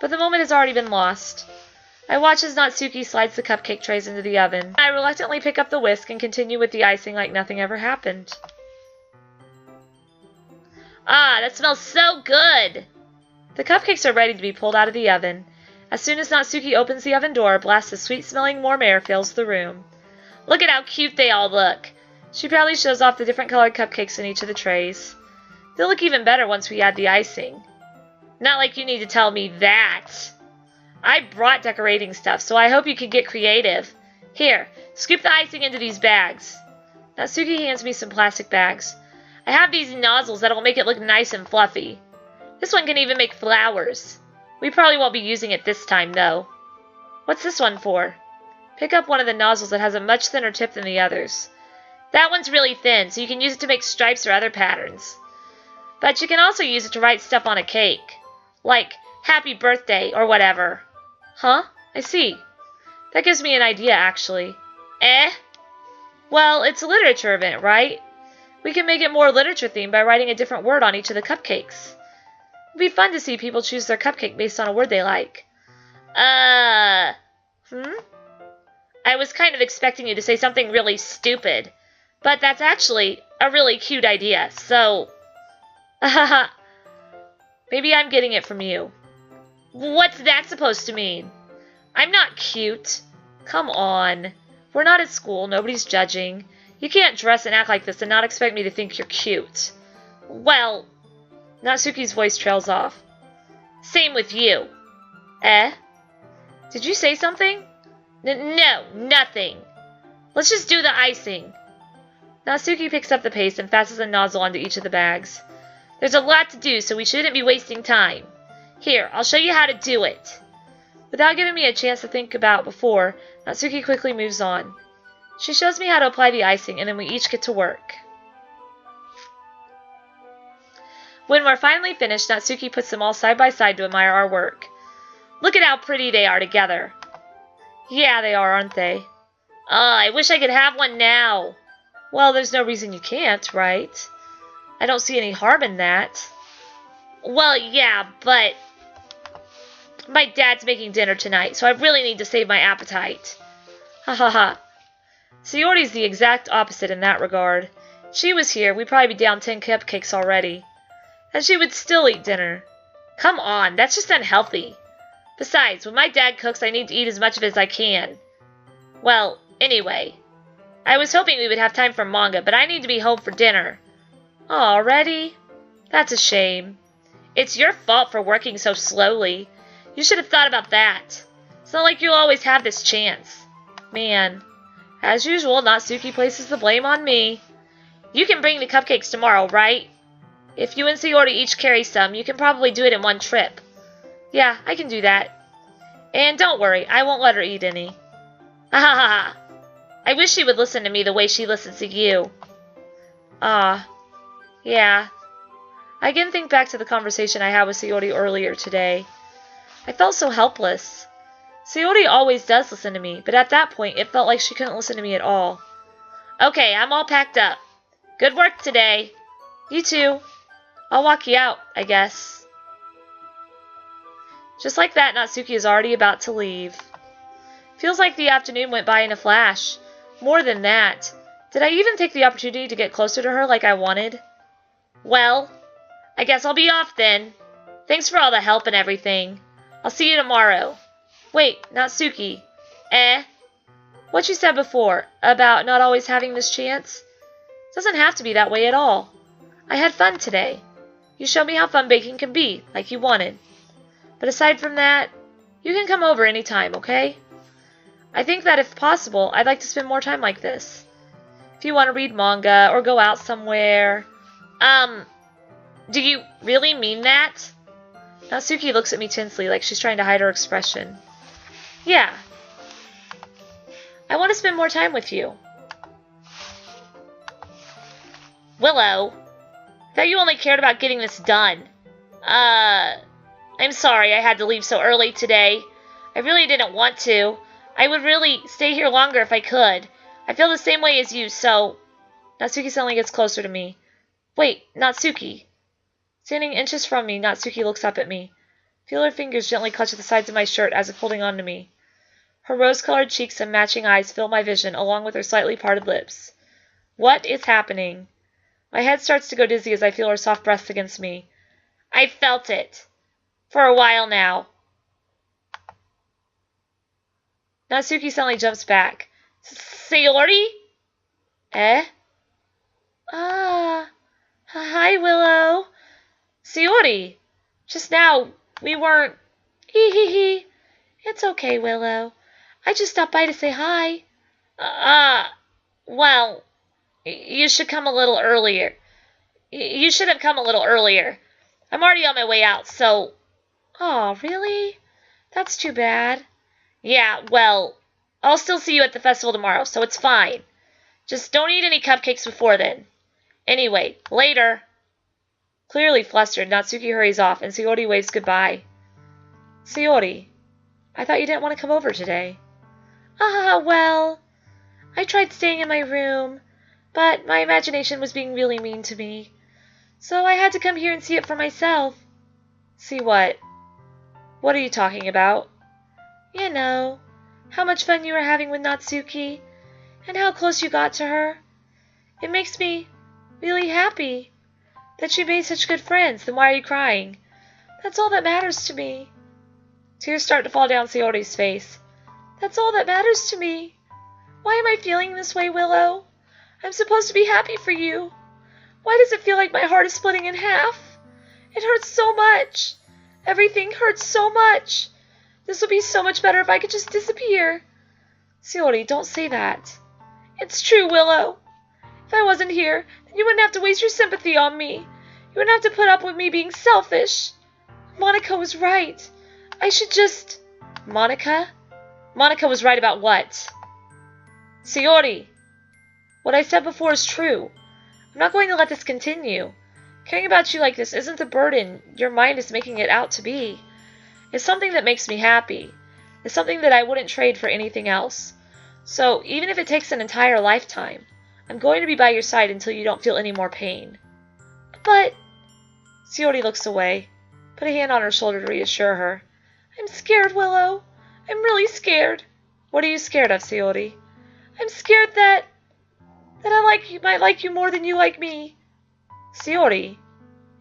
But the moment has already been lost. I watch as Natsuki slides the cupcake trays into the oven. I reluctantly pick up the whisk and continue with the icing like nothing ever happened. Ah, that smells so good! The cupcakes are ready to be pulled out of the oven. As soon as Natsuki opens the oven door, a blast of sweet-smelling warm air fills the room. Look at how cute they all look. She proudly shows off the different colored cupcakes in each of the trays. They'll look even better once we add the icing. Not like you need to tell me that. I brought decorating stuff, so I hope you can get creative. Here, scoop the icing into these bags. Natsuki hands me some plastic bags. I have these nozzles that'll make it look nice and fluffy. This one can even make flowers. We probably won't be using it this time, though. What's this one for? Pick up one of the nozzles that has a much thinner tip than the others. That one's really thin, so you can use it to make stripes or other patterns. But you can also use it to write stuff on a cake. Like, happy birthday, or whatever. Huh? I see. That gives me an idea, actually. Well, it's a literature event, right? We can make it more literature-themed by writing a different word on each of the cupcakes. It'd be fun to see people choose their cupcake based on a word they like. I was kind of expecting you to say something really stupid. But that's actually a really cute idea, so... Maybe I'm getting it from you. What's that supposed to mean? I'm not cute. Come on. We're not at school, nobody's judging. You can't dress and act like this and not expect me to think you're cute. Well... Natsuki's voice trails off. Same with you. Did you say something? No, nothing. Let's just do the icing. Natsuki picks up the paste and fastens a nozzle onto each of the bags. There's a lot to do, so we shouldn't be wasting time. Here, I'll show you how to do it. Without giving me a chance to think about before, Natsuki quickly moves on. She shows me how to apply the icing, and then we each get to work. When we're finally finished, Natsuki puts them all side by side to admire our work. Look at how pretty they are together. Yeah, they are, aren't they? I wish I could have one now. Well, there's no reason you can't, right? I don't see any harm in that. Well, yeah, but... my dad's making dinner tonight, so I really need to save my appetite. Ha ha ha. Sayori's the exact opposite in that regard. If she was here, we'd probably be down 10 cupcakes already. And she would still eat dinner. Come on, that's just unhealthy. Besides, when my dad cooks, I need to eat as much of it as I can. Well, anyway, I was hoping we would have time for manga, but I need to be home for dinner. Already? That's a shame. It's your fault for working so slowly. You should have thought about that. It's not like you'll always have this chance. Man, as usual, Natsuki places the blame on me. You can bring the cupcakes tomorrow, right? If you and Sayori each carry some, you can probably do it in one trip. Yeah, I can do that. And don't worry, I won't let her eat any. Ha ha ha. I wish she would listen to me the way she listens to you. Yeah. I again think back to the conversation I had with Sayori earlier today. I felt so helpless. Sayori always does listen to me, but at that point, it felt like she couldn't listen to me at all. Okay, I'm all packed up. Good work today. You too. I'll walk you out, I guess. Just like that, Natsuki is already about to leave. Feels like the afternoon went by in a flash. More than that. Did I even take the opportunity to get closer to her like I wanted? Well, I guess I'll be off then. Thanks for all the help and everything. I'll see you tomorrow. Wait, Natsuki. What you said before, about not always having this chance? Doesn't have to be that way at all. I had fun today. You showed me how fun baking can be, like you wanted. But aside from that, you can come over anytime, okay? I think that if possible, I'd like to spend more time like this. If you want to read manga or go out somewhere. Do you really mean that? Natsuki looks at me tensely like she's trying to hide her expression. Yeah. I want to spend more time with you. Willow, I thought you only cared about getting this done. I'm sorry I had to leave so early today. I really didn't want to. I would really stay here longer if I could. I feel the same way as you, so... Natsuki suddenly gets closer to me. Wait, Natsuki. Standing inches from me, Natsuki looks up at me. Feel her fingers gently clutch at the sides of my shirt as if holding on to me. Her rose-colored cheeks and matching eyes fill my vision, along with her slightly parted lips. What is happening? My head starts to go dizzy as I feel her soft breath against me. I've felt it. For a while now. Natsuki suddenly jumps back. Sayori? Hi, Willow. Sayori. Just now, we weren't... Hee. It's okay, Willow. I just stopped by to say hi. Well, you should come a little earlier. You should have come a little earlier. I'm already on my way out, so... Oh, really? That's too bad. Yeah, well, I'll still see you at the festival tomorrow, so it's fine. Just don't eat any cupcakes before then. Anyway, later. Clearly flustered, Natsuki hurries off, and Sayori waves goodbye. Sayori, I thought you didn't want to come over today. Well, I tried staying in my room, but my imagination was being really mean to me. So I had to come here and see it for myself. See what? What are you talking about? You know, how much fun you were having with Natsuki, and how close you got to her. It makes me really happy that you made such good friends. Then why are you crying? That's all that matters to me. Tears start to fall down Sayori's face. That's all that matters to me. Why am I feeling this way, Willow? I'm supposed to be happy for you. Why does it feel like my heart is splitting in half? It hurts so much. Everything hurts so much. This would be so much better if I could just disappear. Sayori, don't say that. It's true, Willow. If I wasn't here, then you wouldn't have to waste your sympathy on me. You wouldn't have to put up with me being selfish. Monika was right. I should just... Monika? Monika was right about what? Sayori, what I said before is true. I'm not going to let this continue. Caring about you like this isn't the burden your mind is making it out to be. It's something that makes me happy. It's something that I wouldn't trade for anything else. So, even if it takes an entire lifetime, I'm going to be by your side until you don't feel any more pain. But... Sayori looks away, put a hand on her shoulder to reassure her. I'm scared, Willow. I'm really scared. What are you scared of, Sayori? I'm scared that might like you more than you like me. Sayori,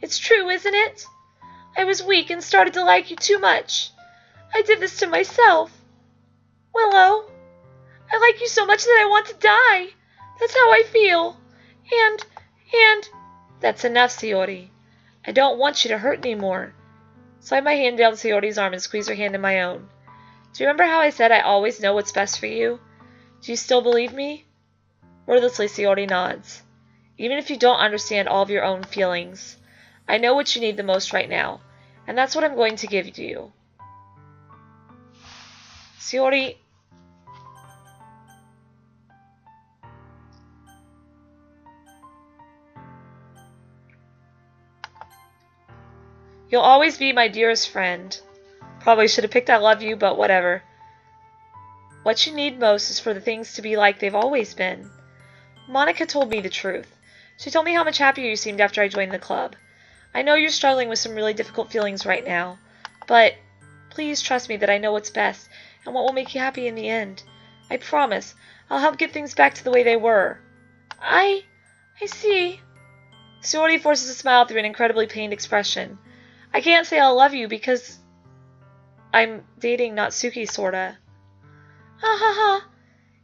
it's true, isn't it? I was weak and started to like you too much. I did this to myself. Willow, I like you so much that I want to die. That's how I feel. And... That's enough, Sayori. I don't want you to hurt anymore. Slide my hand down Sayori's arm and squeeze her hand in my own. Do you remember how I said I always know what's best for you? Do you still believe me? Wordlessly, Sayori nods. Even if you don't understand all of your own feelings, I know what you need the most right now, and that's what I'm going to give to you. Sayori... You'll always be my dearest friend. Probably should have picked I love you, but whatever. What you need most is for the things to be like they've always been. Monika told me the truth. She told me how much happier you seemed after I joined the club. I know you're struggling with some really difficult feelings right now, but please trust me that I know what's best and what will make you happy in the end. I promise I'll help get things back to the way they were. I see. Sayori forces a smile through an incredibly pained expression. I can't say I'll love you because I'm dating Natsuki, sorta. Ha ha ha.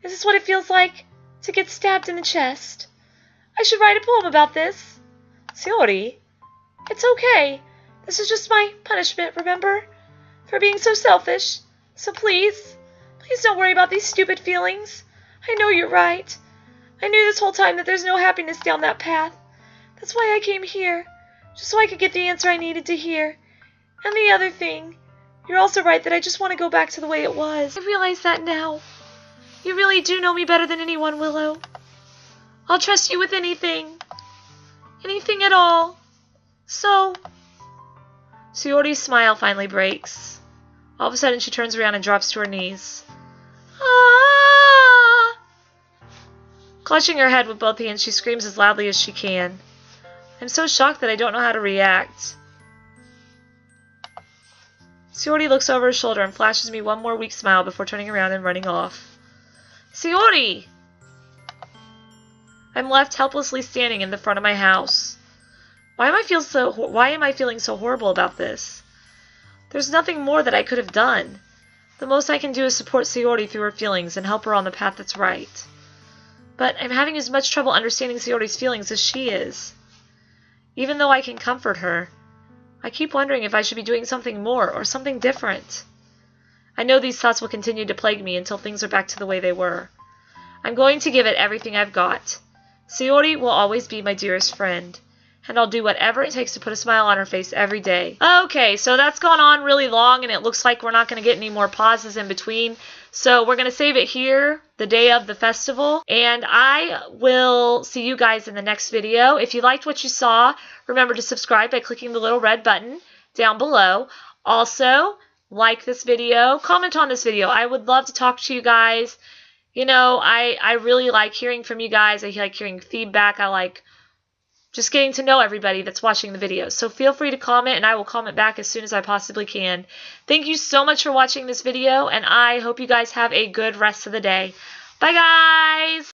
Is this what it feels like to get stabbed in the chest? I should write a poem about this. Sayori, it's okay. This is just my punishment, remember? For being so selfish. So please don't worry about these stupid feelings. I know you're right. I knew this whole time that there's no happiness down that path. That's why I came here. Just so I could get the answer I needed to hear. And the other thing, you're also right that I just want to go back to the way it was. I realize that now. You really do know me better than anyone, Willow. I'll trust you with anything. Anything at all. So... Sayori's smile finally breaks. All of a sudden she turns around and drops to her knees. Ah! Clutching her head with both hands, she screams as loudly as she can. I'm so shocked that I don't know how to react. Sayori looks over her shoulder and flashes me one more weak smile before turning around and running off. Sayori! I'm left helplessly standing in the front of my house. Why am I feeling so horrible about this? There's nothing more that I could have done. The most I can do is support Sayori through her feelings and help her on the path that's right. But I'm having as much trouble understanding Sayori's feelings as she is. Even though I can comfort her, I keep wondering if I should be doing something more or something different. I know these thoughts will continue to plague me until things are back to the way they were. I'm going to give it everything I've got. Sayori will always be my dearest friend, and I'll do whatever it takes to put a smile on her face every day. Okay, so that's gone on really long, and it looks like we're not going to get any more pauses in between. So we're going to save it here, the day of the festival, and I will see you guys in the next video. If you liked what you saw, remember to subscribe by clicking the little red button down below. Also, like this video, comment on this video. I would love to talk to you guys. You know, I really like hearing from you guys. I like hearing feedback. I like just getting to know everybody that's watching the videos. So feel free to comment, and I will comment back as soon as I possibly can. Thank you so much for watching this video, and I hope you guys have a good rest of the day. Bye, guys!